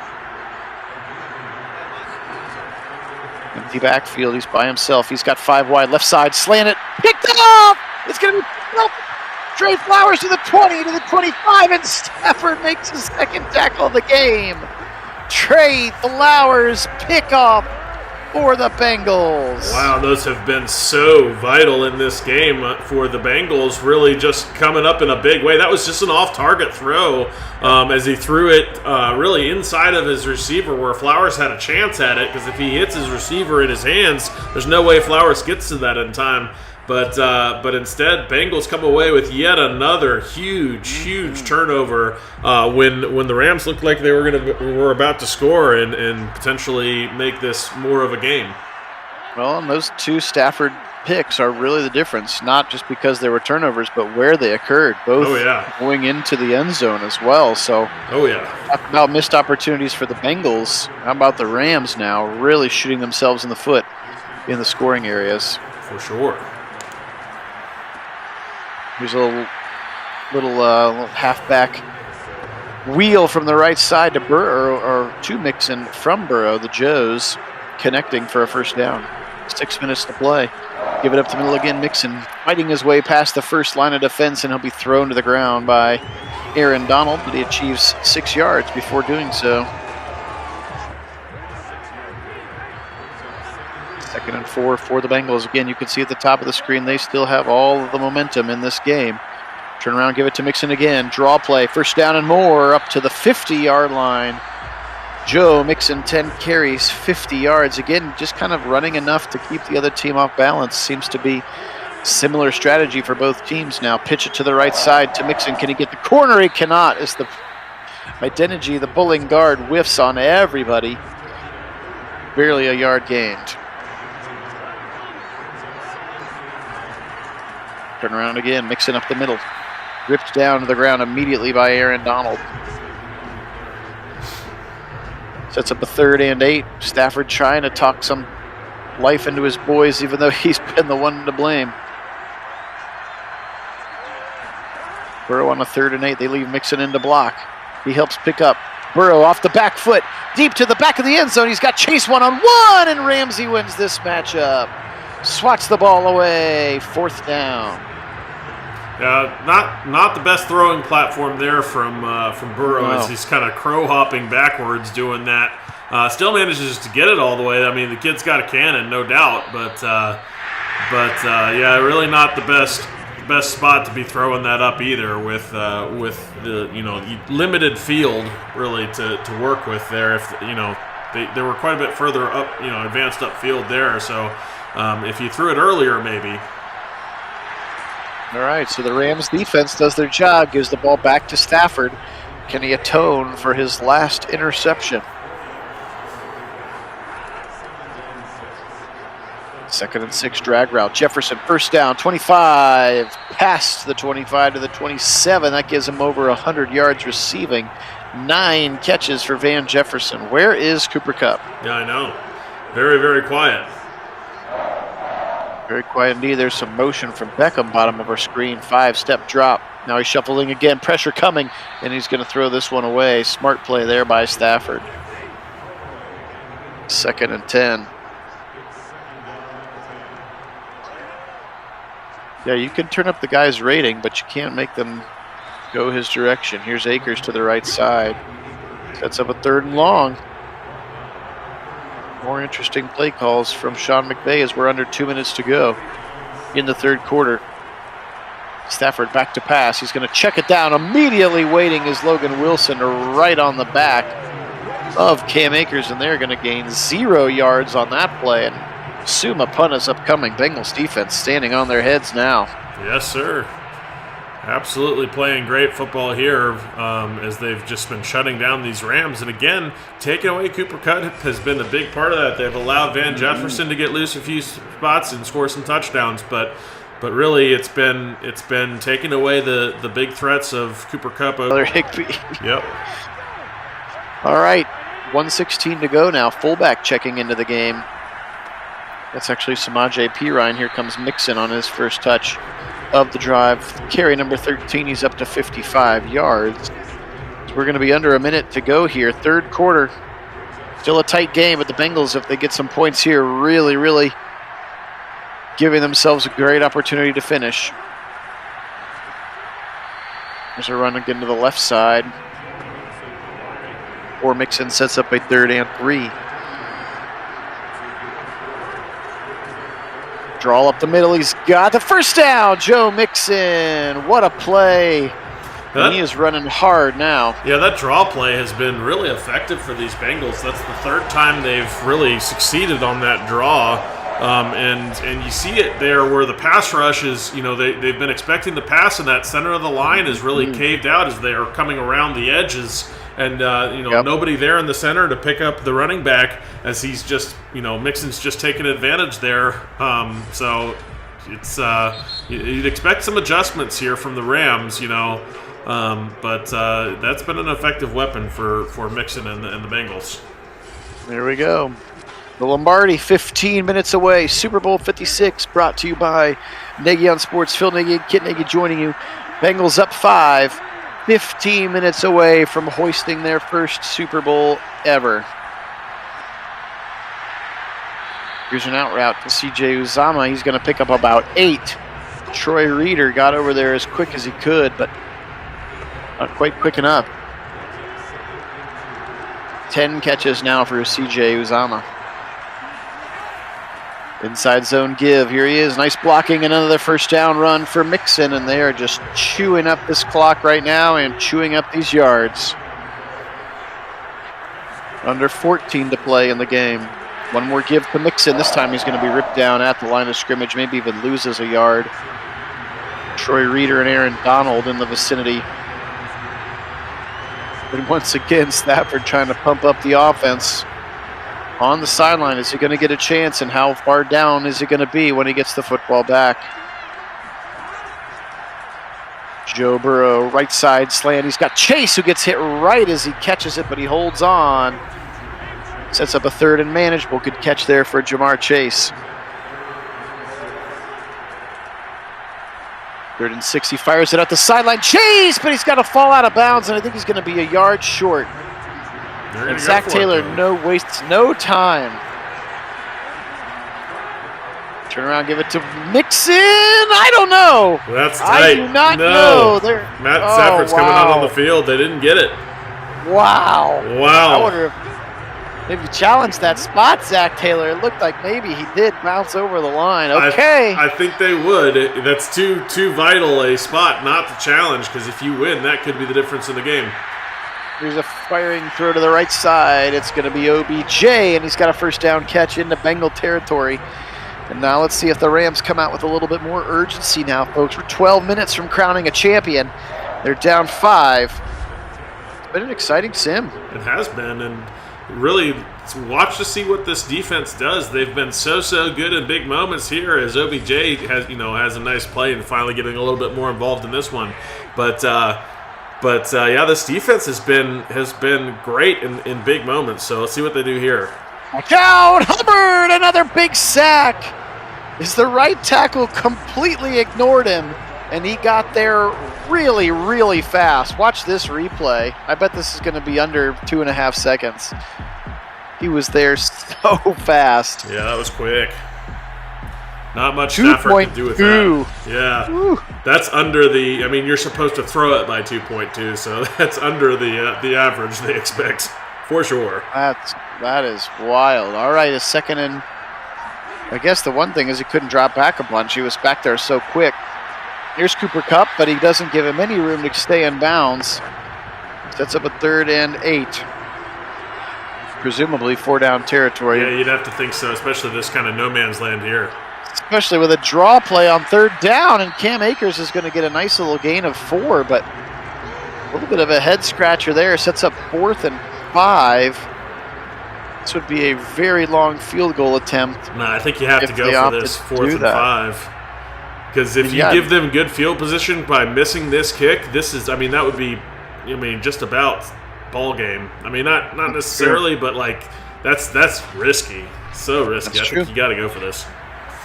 Empty backfield. He's by himself. He's got 5 wide. Left side. Slant it. Picked off. It's going to be picked up. Trey Flowers to the 20, to the 25, and Stafford makes his 2nd tackle of the game. Trey Flowers pick off for the Bengals. Wow, those have been so vital in this game for the Bengals, really just coming up in a big way. That was just an off-target throw as he threw it really inside of his receiver where Flowers had a chance at it, because if he hits his receiver in his hands, there's no way Flowers gets to that in time. But instead, Bengals come away with yet another huge turnover when the Rams looked like they were about to score and potentially make this more of a game. Well, and those 2 Stafford picks are really the difference, not just because there were turnovers, but where they occurred, both going into the end zone as well. So, talk about missed opportunities for the Bengals. How about the Rams now really shooting themselves in the foot in the scoring areas? For sure. Here's a little halfback wheel from the right side to Burrow, or to Mixon from Burrow. The Joes connecting for a first down. 6 minutes to play. Give it up the middle again. Mixon fighting his way past the first line of defense, and he'll be thrown to the ground by Aaron Donald, but he achieves 6 yards before doing so. 2nd and 4 for the Bengals. Again, you can see at the top of the screen, they still have all of the momentum in this game. Turn around, give it to Mixon again. Draw play, first down and more, up to the 50-yard line. Joe Mixon, 10 carries, 50 yards. Again, just kind of running enough to keep the other team off balance. Seems to be similar strategy for both teams now. Pitch it to the right side to Mixon. Can he get the corner? He cannot, as the identity, the pulling guard, whiffs on everybody. Barely a yard gained. Turn around again, Mixon up the middle. Ripped down to the ground immediately by Aaron Donald. Sets up a 3rd and 8. Stafford trying to talk some life into his boys, even though he's been the one to blame. Burrow on a 3rd and 8. They leave Mixon in to block. He helps pick up. Burrow off the back foot, deep to the back of the end zone. He's got Chase one-on-one, and Ramsey wins this matchup. Swats the ball away. 4th down. Not the best throwing platform there from Burrow, as he's kind of crow hopping backwards doing that. Still manages to get it all the way. I mean, the kid's got a cannon, no doubt, but really not the best spot to be throwing that up either, with the limited field really to work with there. If they were quite a bit further up, advanced upfield there. So if you threw it earlier, maybe. All right, so the Rams defense does their job, gives the ball back to Stafford. Can he atone for his last interception? 2nd and 6, drag route. Jefferson, first down, 25, past the 25 to the 27. That gives him over 100 yards receiving. 9 catches for Van Jefferson. Where is Cooper Kupp? Yeah, I know. Very, very quiet. Very quiet indeed. There's some motion from Beckham, bottom of our screen. 5-step drop. Now he's shuffling again. Pressure coming, and he's going to throw this one away. Smart play there by Stafford. 2nd and 10. Yeah, you can turn up the guy's rating, but you can't make them go his direction. Here's Akers to the right side. Sets up a 3rd and long. More interesting play calls from Sean McVay as we're under 2 minutes to go in the 3rd quarter. Stafford back to pass. He's going to check it down. Immediately waiting is Logan Wilson right on the back of Cam Akers, and they're going to gain 0 yards on that play. And assume a punt is upcoming. Bengals defense standing on their heads now. Yes, sir. Absolutely playing great football here as they've just been shutting down these Rams. And again, taking away Cooper Kupp has been a big part of that. They've allowed Van Jefferson to get loose a few spots and score some touchdowns, but really it's been taking away the big threats of Cooper Kupp. Another Higbee. Yep. All right, 1:16 to go now. Fullback checking into the game. That's actually Samaje Perine. Here comes Mixon on his first touch of the drive. Carry number 13, he's up to 55 yards. So we're going to be under a minute to go here. 3rd quarter. Still a tight game, but the Bengals, if they get some points here, really giving themselves a great opportunity to finish. There's a run again to the left side. Or Mixon sets up a 3rd and 3. Draw up the middle. He's got the first down. Joe Mixon. What a play. And he is running hard now. Yeah, that draw play has been really effective for these Bengals. That's the 3rd time they've really succeeded on that draw. And you see it there where the pass rush is, they've been expecting the pass, and that center of the line is really caved out as they are coming around the edges. And, nobody there in the center to pick up the running back as he's just, Mixon's just taking advantage there. So it's you'd expect some adjustments here from the Rams, but that's been an effective weapon for Mixon and the Bengals. There we go. The Lombardi, 15 minutes away. Super Bowl 56, brought to you by Nagy on Sports. Phil Nagy, Kit Nagy joining you. Bengals up 5. 15 minutes away from hoisting their first Super Bowl ever. Here's an out route to C.J. Uzomah. He's going to pick up about 8. Troy Reeder got over there as quick as he could, but not quite quick enough. 10 catches now for C.J. Uzomah. Inside zone give. Here he is. Nice blocking. Another first down run for Mixon, and they are just chewing up this clock right now and chewing up these yards. Under 14 to play in the game. One more give to Mixon. This time he's going to be ripped down at the line of scrimmage, maybe even loses a yard. Troy Reeder and Aaron Donald in the vicinity. And once again, Stafford trying to pump up the offense. On the sideline, is he going to get a chance, and how far down is he going to be when he gets the football back? Joe Burrow, right side slant. He's got Chase, who gets hit right as he catches it, but he holds on. Sets up a 3rd and manageable. Good catch there for Jamar Chase. 3rd and 6. He fires it out the sideline. Chase, but he's got to fall out of bounds, and I think he's going to be a yard short. And Zach Taylor wastes no time. Turn around, give it to Mixon. I don't know. That's tight. I do not know. Matt Stafford's coming out on the field. They didn't get it. Wow. I wonder if maybe challenged that spot, Zach Taylor. It looked like maybe he did bounce over the line. Okay. I think they would. That's too vital a spot not to challenge, because if you win, that could be the difference in the game. Here's a firing throw to the right side. It's going to be OBJ, and he's got a first down catch into Bengal territory. And now let's see if the Rams come out with a little bit more urgency now, folks. We're 12 minutes from crowning a champion. They're down 5. It's been an exciting sim. It has been, and really watch to see what this defense does. They've been so good in big moments here, as OBJ has a nice play and finally getting a little bit more involved in this one. But yeah, this defense has been great in big moments. So let's see what they do here. Watch out! Hubbard, another big sack. Is the right tackle completely ignored him, and he got there really, really fast. Watch this replay. I bet this is going to be under 2.5 seconds. He was there so fast. Yeah, that was quick. Not much effort to do with that. Yeah. Woo. That's under the, I mean, you're supposed to throw it by 2.2, so that's under the average they expect, for sure. That is wild. All right, a second and, I guess the one thing is he couldn't drop back a bunch. He was back there so quick. Here's Cooper Kupp, but he doesn't give him any room to stay in bounds. Sets up a 3rd and 8. Presumably 4-down territory. Yeah, you'd have to think so, especially this kind of no man's land here. Especially with a draw play on 3rd down, and Cam Akers is going to get a nice little gain of 4, but a little bit of a head scratcher there. Sets up 4th and 5. This would be a very long field goal attempt. No, I think you have to go for this 4th and 5. Because if you give them good field position by missing this kick, that would be, just about ball game. I mean, not necessarily, but like that's risky. So risky. I think you got to go for this.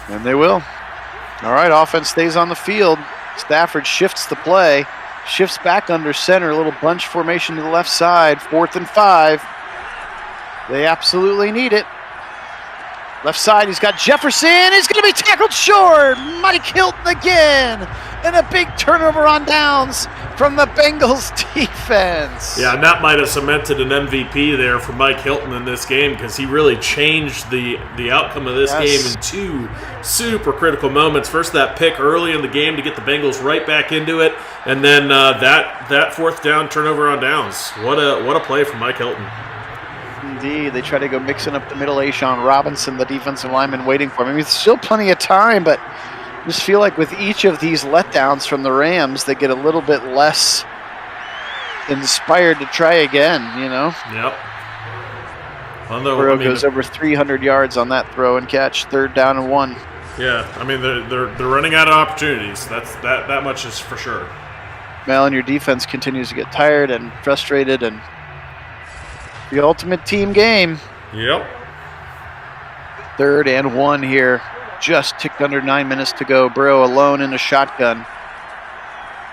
And they will. All right, offense stays on the field. Stafford shifts the play, shifts back under center, a little bunch formation to the left side, 4th and 5. They absolutely need it. Left side, he's got Jefferson. He's going to be tackled short. Mike Hilton again. And a big turnover on downs from the Bengals defense. Yeah, and that might have cemented an MVP there for Mike Hilton in this game, because he really changed the outcome of this game in 2 super critical moments. First, that pick early in the game to get the Bengals right back into it, and then that 4th down turnover on downs. What a play from Mike Hilton. Indeed, they try to go mixing up the middle. Ashawn Robinson, the defensive lineman, waiting for him. I mean, it's still plenty of time, but I just feel like with each of these letdowns from the Rams, they get a little bit less inspired to try again, Yep. Burrow goes over 300 yards on that throw and catch, 3rd down and 1. Yeah, I mean, they're running out of opportunities. That much is for sure. Well, and your defense continues to get tired and frustrated, and the ultimate team game. Yep. 3rd and 1 here. Just ticked under 9 minutes to go. Burrow alone in a shotgun.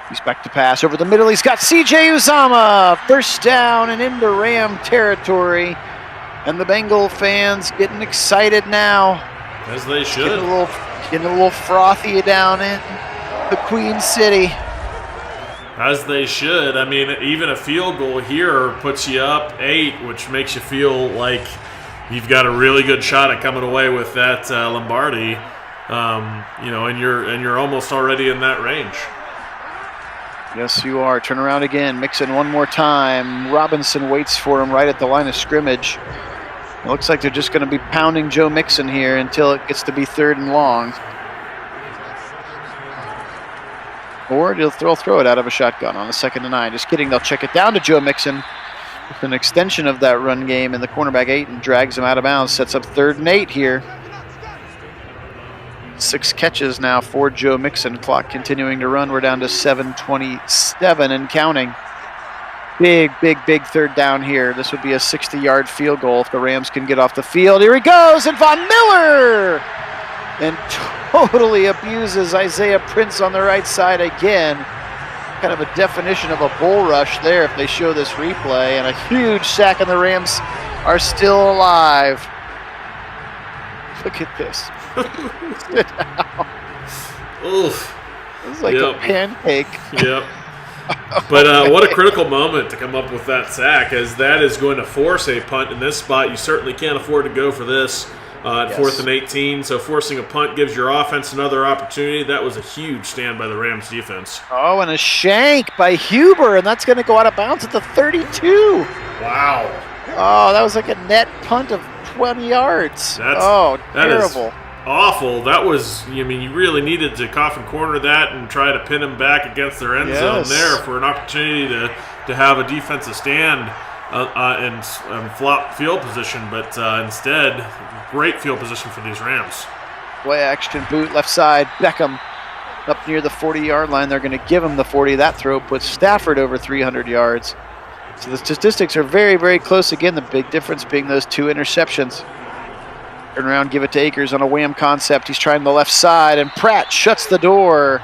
He's back to pass over the middle. He's got C.J. Uzomah. 1st down and into Ram territory. And the Bengal fans getting excited now. As they should. Getting a little frothy down in the Queen City. As they should. I mean, even a field goal here puts you up 8, which makes you feel like you've got a really good shot at coming away with that Lombardi. And you're almost already in that range. Yes, you are. Turn around again. Mix in one more time. Robinson waits for him right at the line of scrimmage. It looks like they're just going to be pounding Joe Mixon here until it gets to be 3rd and long. Or they'll throw it out of a shotgun on a 2nd and 9. Just kidding. They'll check it down to Joe Mixon with an extension of that run game, and the cornerback 8 and drags him out of bounds. Sets up 3rd and 8 here. 6 catches now for Joe Mixon. Clock continuing to run. We're down to 7:27 and counting. Big 3rd down here. This would be a 60-yard field goal if the Rams can get off the field. Here he goes, and Von Miller! And totally abuses Isaiah Prince on the right side again. Kind of a definition of a bull rush there if they show this replay. And a huge sack, and the Rams are still alive. Look at this. Sit down. Oof. It's like a pancake. Yep. But what a critical moment to come up with that sack, as that is going to force a punt in this spot. You certainly can't afford to go for this. At 4th and 18, so forcing a punt gives your offense another opportunity. That was a huge stand by the Rams defense. Oh, and a shank by Huber, and that's going to go out of bounds at the 32. Wow. Oh, that was like a net punt of 20 yards. Terrible. That is awful. That was, you really needed to coffin corner that and try to pin him back against their end zone there for an opportunity to have a defensive stand. and flop field position, but instead, great field position for these Rams. Play action boot left side. Beckham up near the 40-yard line. They're going to give him the 40. That throw puts Stafford over 300 yards. So the statistics are very, very close. Again, the big difference being those 2 interceptions. Turn around, give it to Akers on a wham concept. He's trying the left side, and Pratt shuts the door.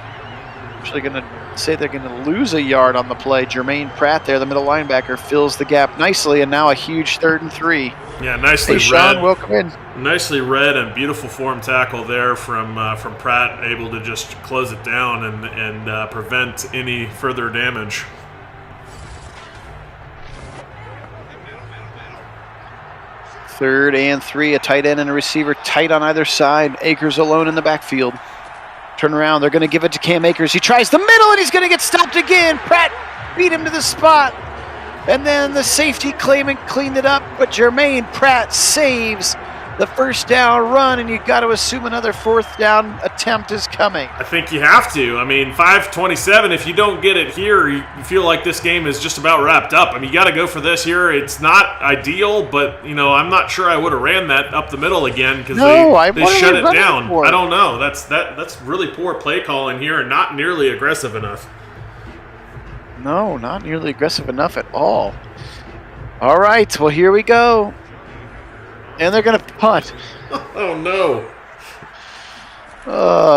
Actually going to say they're going to lose a yard on the play. Jermaine Pratt there, the middle linebacker, fills the gap nicely, and now a huge 3rd and 3. Yeah, nicely hey, Sean, read. welcome in. Nicely read and beautiful form tackle there from Pratt, able to just close it down and prevent any further damage. Third and 3, a tight end and a receiver tight on either side. Akers alone in the backfield. Turn around, they're going to give it to Cam Akers. He tries the middle, and he's going to get stopped again. Pratt beat him to the spot. And then the safety cleaned it up, but Jermaine Pratt saves the first down run, and you've got to assume another 4th down attempt is coming. I think you have to. I mean, 5:27, if you don't get it here, you feel like this game is just about wrapped up. I mean, you got to go for this here. It's not ideal, but, I'm not sure I would have ran that up the middle again because they shut it down. I don't know. That's really poor play calling here and not nearly aggressive enough. No, not nearly aggressive enough at all. All right, well, here we go. And they're going to punt. Oh, no.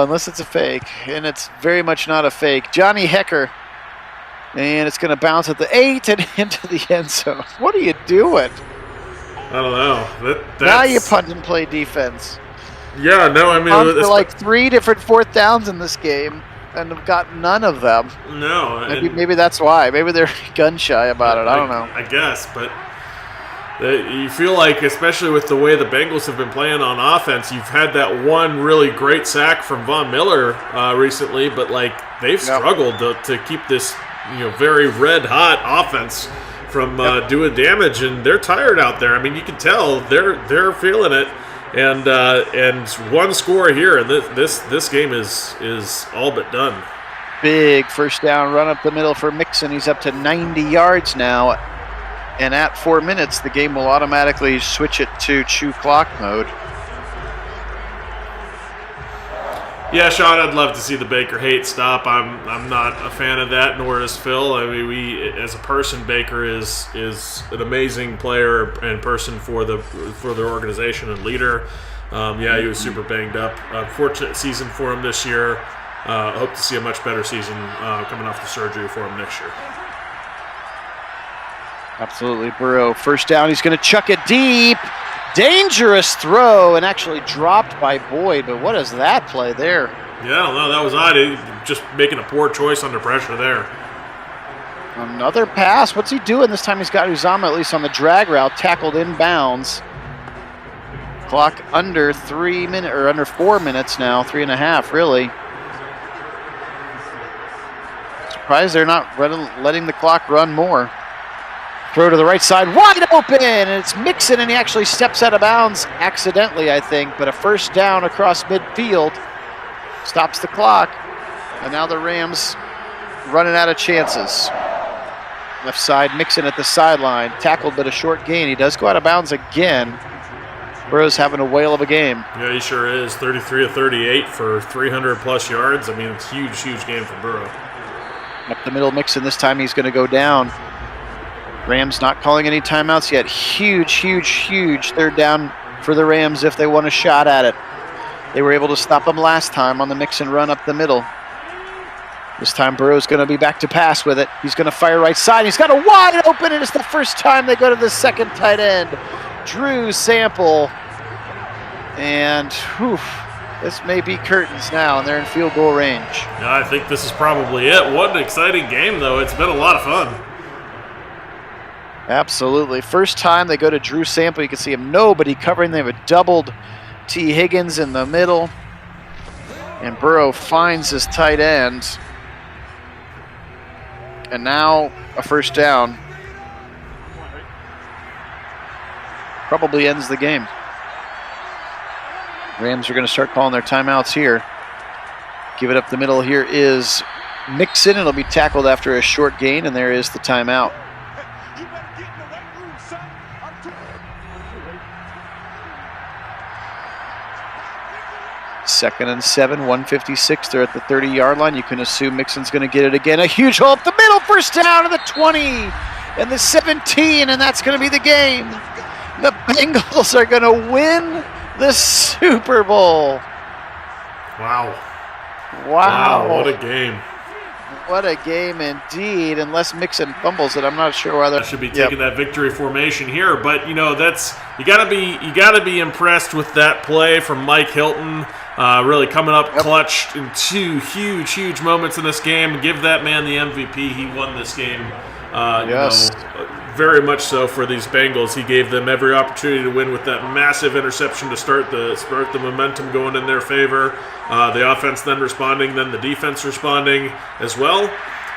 Unless it's a fake. And it's very much not a fake. Johnny Hecker. And it's going to bounce at the 8 and into the end zone. What are you doing? I don't know. Now you punt and play defense. Yeah, no, I mean... There like 3 different 4th downs in this game, and have got none of them. No. Maybe that's why. Maybe they're gun shy about it. I don't know. I guess, but... You feel like, especially with the way the Bengals have been playing on offense, you've had that one really great sack from Von Miller recently, but they've struggled to keep this very red-hot offense from doing damage, and they're tired out there. I mean, you can tell they're feeling it, and one score here, and this game is all but done. Big first down run up the middle for Mixon. He's up to 90 yards now. And at 4 minutes, the game will automatically switch it to chew clock mode. Yeah, Sean, I'd love to see the Baker hate stop. I'm not a fan of that, nor is Phil. I mean, as a person, Baker is an amazing player and person for the organization and leader. He was super banged up. Unfortunate season for him this year. Hope to see a much better season coming off the surgery for him next year. Absolutely. Burrow, first down. He's going to chuck it deep. Dangerous throw, and actually dropped by Boyd. But what is that play there? Yeah, no, that was odd. Just making a poor choice under pressure there. Another pass. What's he doing? This time he's got Uzama at least on the drag route, tackled inbounds. Clock under 3 minutes, or under 4 minutes now, 3.5 really. Surprised they're not letting the clock run more. Throw to the right side, wide open, and it's Mixon, and he actually steps out of bounds accidentally, I think, but a first down across midfield stops the clock, and now the Rams running out of chances. Left side, Mixon at the sideline, tackled but a short gain. He does go out of bounds again. Burrow's having a whale of a game. Yeah, he sure is. 33 of 38 for 300-plus yards. I mean, it's a huge, huge game for Burrow. Up the middle, Mixon. This time he's going to go down. Rams not calling any timeouts yet. Huge, huge, huge third down for the Rams if they want a shot at it. They were able to stop them last time on the Mixon run up the middle. This time Burrow's going to be back to pass with it. He's going to fire right side. He's got a wide open, and it's the first time they go to the second tight end. Drew Sample. And this may be curtains now, and they're in field goal range. Yeah, I think this is probably it. What an exciting game, though. It's been a lot of fun. Absolutely. First time they go to Drew Sample. You can see him nobody covering. They have a doubled T. Higgins in the middle. And Burrow finds his tight end. And now a first down. Probably ends the game. Rams are going to start calling their timeouts here. Give it up the middle. Here is Mixon. It'll be tackled after a short gain, and there is the timeout. 2nd and 7, 156. They're at the 30-yard line. You can assume Mixon's going to get it again. A huge hole up the middle. First down to the 20 and the 17, and that's going to be the game. The Bengals are going to win the Super Bowl. Wow. Wow. What a game. What a game indeed. Unless Mixon fumbles it, I'm not sure whether I should be taking that victory formation here, but that's you gotta be impressed with that play from Mike Hilton. Really coming up clutch in 2 huge moments in this game. Give that man the MVP. He won this game. Yes. Very much so for these Bengals. He gave them every opportunity to win with that massive interception to start the momentum going in their favor. The offense then responding, then the defense responding as well.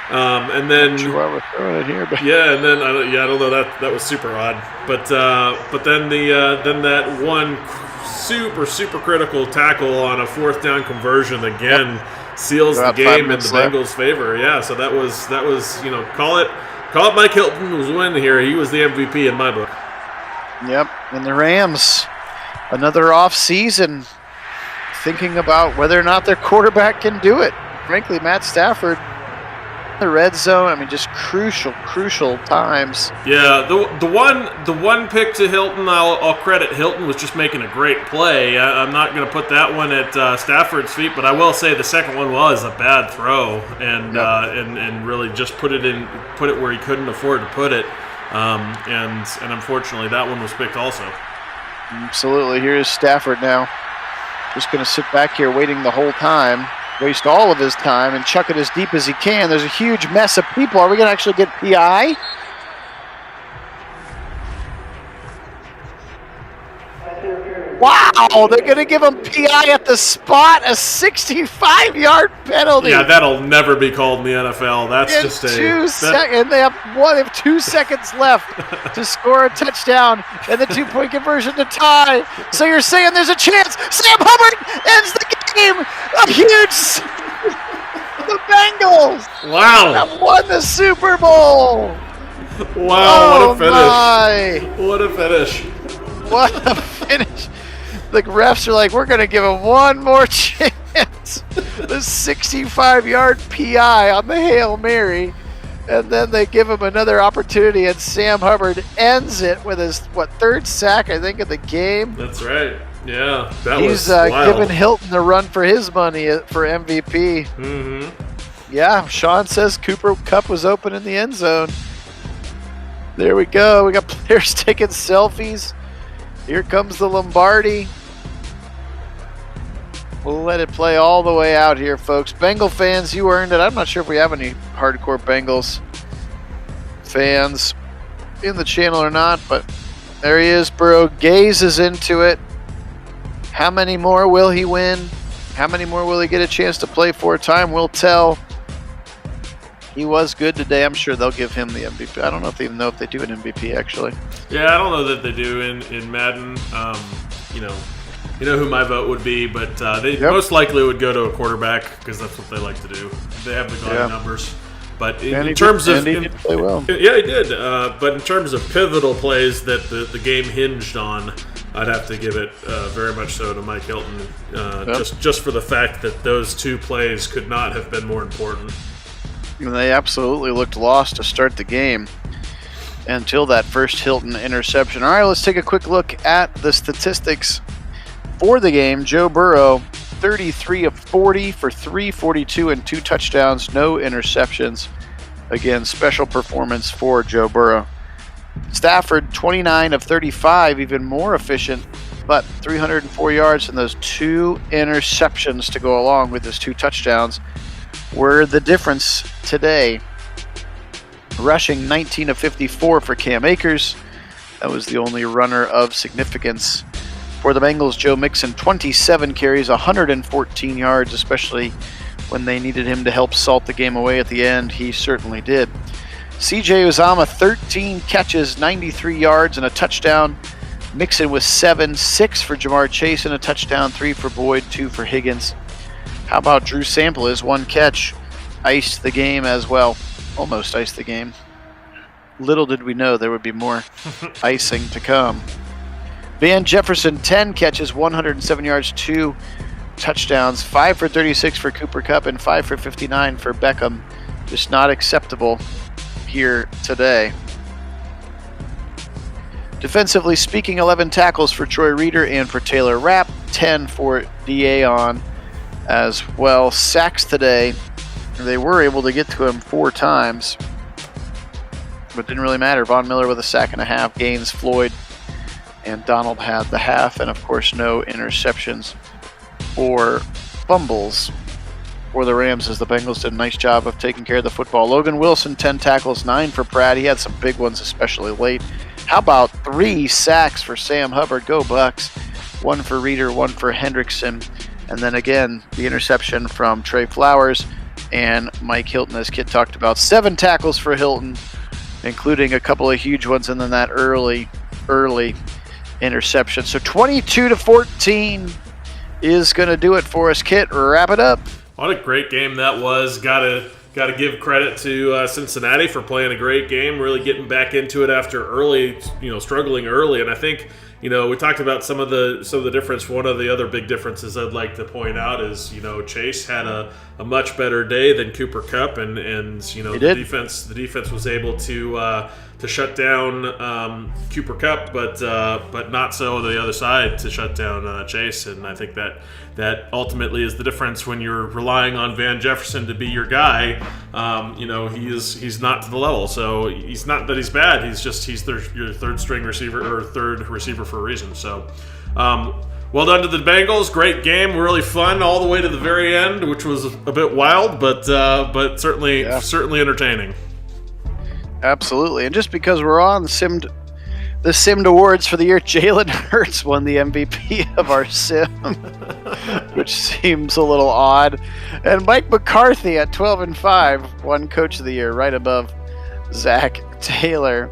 And then we're throwing it here, but and then I don't know, that was super odd. But then then that one super critical tackle on a 4th down conversion again seals the game in the Bengals' favor. Yeah, so that was call it Mike Hilton was winning here. He was the MVP in my book. Yep, and the Rams, another off season, thinking about whether or not their quarterback can do it. Frankly, Matt Stafford, the red zone, I mean, just crucial times. Yeah, the one pick to Hilton, I'll credit Hilton, was just making a great play. I'm not going to put that one at Stafford's feet, but I will say the second one was a bad throw, and really just put it where he couldn't afford to put it, and unfortunately that one was picked also. Absolutely. Here's Stafford now, just going to sit back here waiting the whole time. Waste all of his time and chuck it as deep as he can. There's a huge mess of people. Are we going to actually get PI? Wow, they're going to give him PI at the spot, a 65-yard penalty. Yeah, that'll never be called in the NFL. That's in just 2 seconds. They have 2 seconds left to score a touchdown and the 2-point conversion to tie. So you're saying there's a chance Sam Hubbard ends the game. A huge the Bengals. Wow. Have won the Super Bowl. Wow, what a finish. My. What a finish. What a finish. The refs are like, we're going to give him one more chance. The 65-yard PI on the Hail Mary. And then they give him another opportunity, and Sam Hubbard ends it with his, 3rd sack, I think, of the game. That's right. Yeah, He's giving Hilton the run for his money for MVP. Mm-hmm. Yeah, Sean says Cooper Kupp was open in the end zone. There we go. We got players taking selfies. Here comes the Lombardi. We'll let it play all the way out here, folks. Bengal fans, you earned it. I'm not sure if we have any hardcore Bengals fans in the channel or not, but there he is. Burrow gazes into it. How many more will he win? How many more will he get a chance to play for? Time will tell. He was good today. I'm sure they'll give him the MVP. I don't know if they even know if they do an MVP, actually. Yeah, I don't know that they do in Madden. You know who my vote would be, but they most likely would go to a quarterback because that's what they like to do. They have the gaudy numbers. But in terms of... he did play well. Yeah, he did. But in terms of pivotal plays that the game hinged on, I'd have to give it very much so to Mike Hilton, just for the fact that those 2 plays could not have been more important. And they absolutely looked lost to start the game until that first Hilton interception. All right, let's take a quick look at the statistics for the game. Joe Burrow, 33 of 40 for 342 and 2 touchdowns, no interceptions. Again, special performance for Joe Burrow. Stafford, 29 of 35, even more efficient, but 304 yards and those 2 interceptions to go along with his 2 touchdowns were the difference today. Rushing, 19 of 54 for Cam Akers. That was the only runner of significance for the Bengals. Joe Mixon, 27 carries, 114 yards, especially when they needed him to help salt the game away at the end. He certainly did. CJ Uzomah, 13 catches, 93 yards, and a touchdown. Mixon with 7, 6 for Jamar Chase and a touchdown, 3 for Boyd, 2 for Higgins. How about Drew Sample? His 1 catch iced the game as well. Almost iced the game. Little did we know there would be more icing to come. Van Jefferson, 10 catches, 107 yards, 2 touchdowns, 5 for 36 for Cooper Kupp and 5 for 59 for Beckham. Just not acceptable here today. Defensively speaking, 11 tackles for Troy Reeder and for Taylor Rapp, 10 for D'Aon as well. Sacks today, they were able to get to him 4 times, but didn't really matter. Von Miller with a sack and a half, Gaines, Floyd, and Donald had the half, and of course no interceptions or fumbles for the Rams as the Bengals did a nice job of taking care of the football. Logan Wilson, 10 tackles, 9 for Pratt. He had some big ones, especially late. How about 3 sacks for Sam Hubbard? Go Bucks. 1 for Reeder, 1 for Hendrickson. And then again, the interception from Trey Flowers and Mike Hilton, as Kit talked about. 7 tackles for Hilton, including a couple of huge ones, and then that early interception. So 22-14 is going to do it for us. Kit, wrap it up. What a great game that was. Got to give credit to Cincinnati for playing a great game, really getting back into it after struggling early. And I think, we talked about some of the difference. One of the other big differences I'd like to point out is, Chase had a much better day than Cooper Kupp, and the defense was able to shut down Cooper Kupp, but not so the other side to shut down Chase. And I think that ultimately is the difference when you're relying on Van Jefferson to be your guy. He's not to the level. So he's not that he's bad. He's your third string receiver or third receiver for a reason. So well done to the Bengals. Great game, really fun all the way to the very end, which was a bit wild, but certainly entertaining. Absolutely. And just because we're on the Simmed Awards for the year, Jalen Hurts won the MVP of our Sim, which seems a little odd. And Mike McCarthy at 12-5 won Coach of the Year, right above Zach Taylor.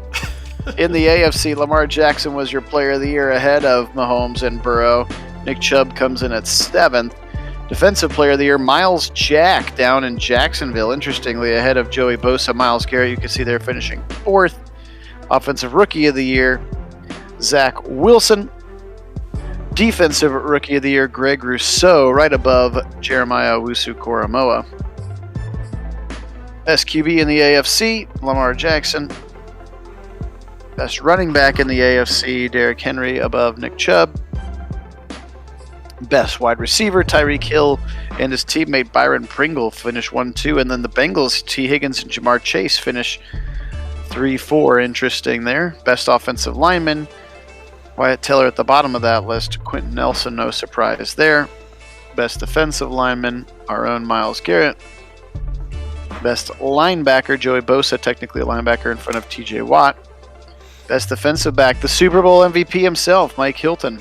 In the AFC, Lamar Jackson was your Player of the Year ahead of Mahomes and Burrow. Nick Chubb comes in at 7th. Defensive Player of the Year, Myles Jack down in Jacksonville, interestingly ahead of Joey Bosa. Myles Garrett, you can see they're finishing 4th. Offensive Rookie of the Year, Zach Wilson. Defensive Rookie of the Year, Greg Rousseau, right above Jeremiah Owusu-Koramoah. Best QB in the AFC, Lamar Jackson. Best running back in the AFC, Derrick Henry, above Nick Chubb. Best wide receiver, Tyreek Hill and his teammate Byron Pringle finish 1-2. And then the Bengals, T. Higgins and Jamar Chase finish 3-4. Interesting there. Best offensive lineman, Wyatt Teller at the bottom of that list. Quentin Nelson, no surprise there. Best defensive lineman, our own Myles Garrett. Best linebacker, Joey Bosa, technically a linebacker in front of TJ Watt. Best defensive back, the Super Bowl MVP himself, Mike Hilton.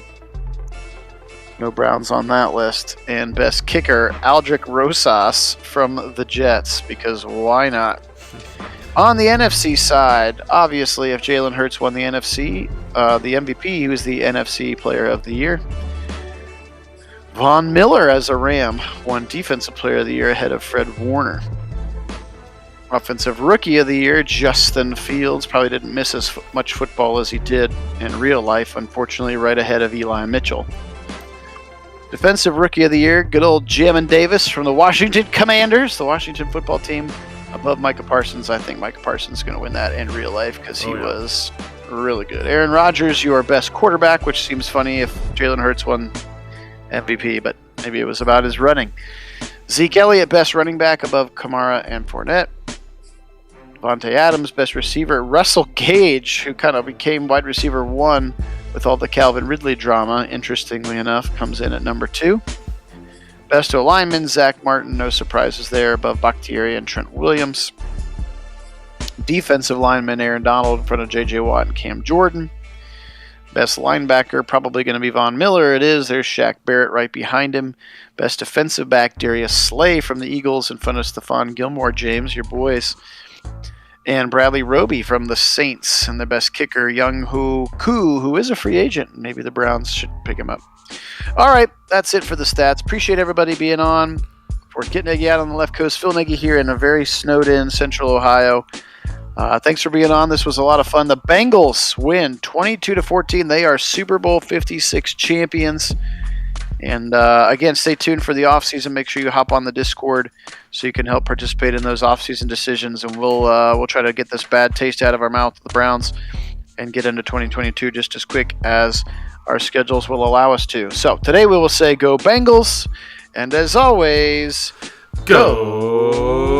No Browns on that list. And best kicker, Aldrick Rosas from the Jets, because why not? On the NFC side, obviously, if Jalen Hurts won the NFC, the MVP, he was the NFC Player of the Year. Von Miller, as a Ram, won Defensive Player of the Year ahead of Fred Warner. Offensive Rookie of the Year, Justin Fields, probably didn't miss as much football as he did in real life, unfortunately, right ahead of Eli Mitchell. Defensive Rookie of the Year, good old Jamin Davis from the Washington Commanders, the Washington football team, above Micah Parsons. I think Micah Parsons is going to win that in real life because he was really good. Aaron Rodgers, your best quarterback, which seems funny if Jalen Hurts won MVP, but maybe it was about his running. Zeke Elliott, best running back, above Kamara and Fournette. Devontae Adams, best receiver. Russell Gage, who kind of became wide receiver 1 with all the Calvin Ridley drama, interestingly enough, comes in at number 2. Best O-lineman, Zach Martin, no surprises there, above Bakhtiari and Trent Williams. Defensive lineman, Aaron Donald, in front of J.J. Watt and Cam Jordan. Best linebacker, probably going to be Von Miller. It is. There's Shaq Barrett right behind him. Best defensive back, Darius Slay from the Eagles, in front of Stephon Gilmore, James, your boys. And Bradley Roby from the Saints. And the best kicker, Young-Hoo Koo, who is a free agent. Maybe the Browns should pick him up. All right, that's it for the stats. Appreciate everybody being on. For Kit Nagy out on the left coast, Phil Nagy here in a very snowed-in Central Ohio. Thanks for being on. This was a lot of fun. The Bengals win 22-14. They are Super Bowl 56 champions. And again, stay tuned for the offseason. Make sure you hop on the Discord so you can help participate in those offseason decisions. And we'll try to get this bad taste out of our mouth with the Browns and get into 2022 just as quick as our schedules will allow us to. So today we will say go Bengals. And as always, Go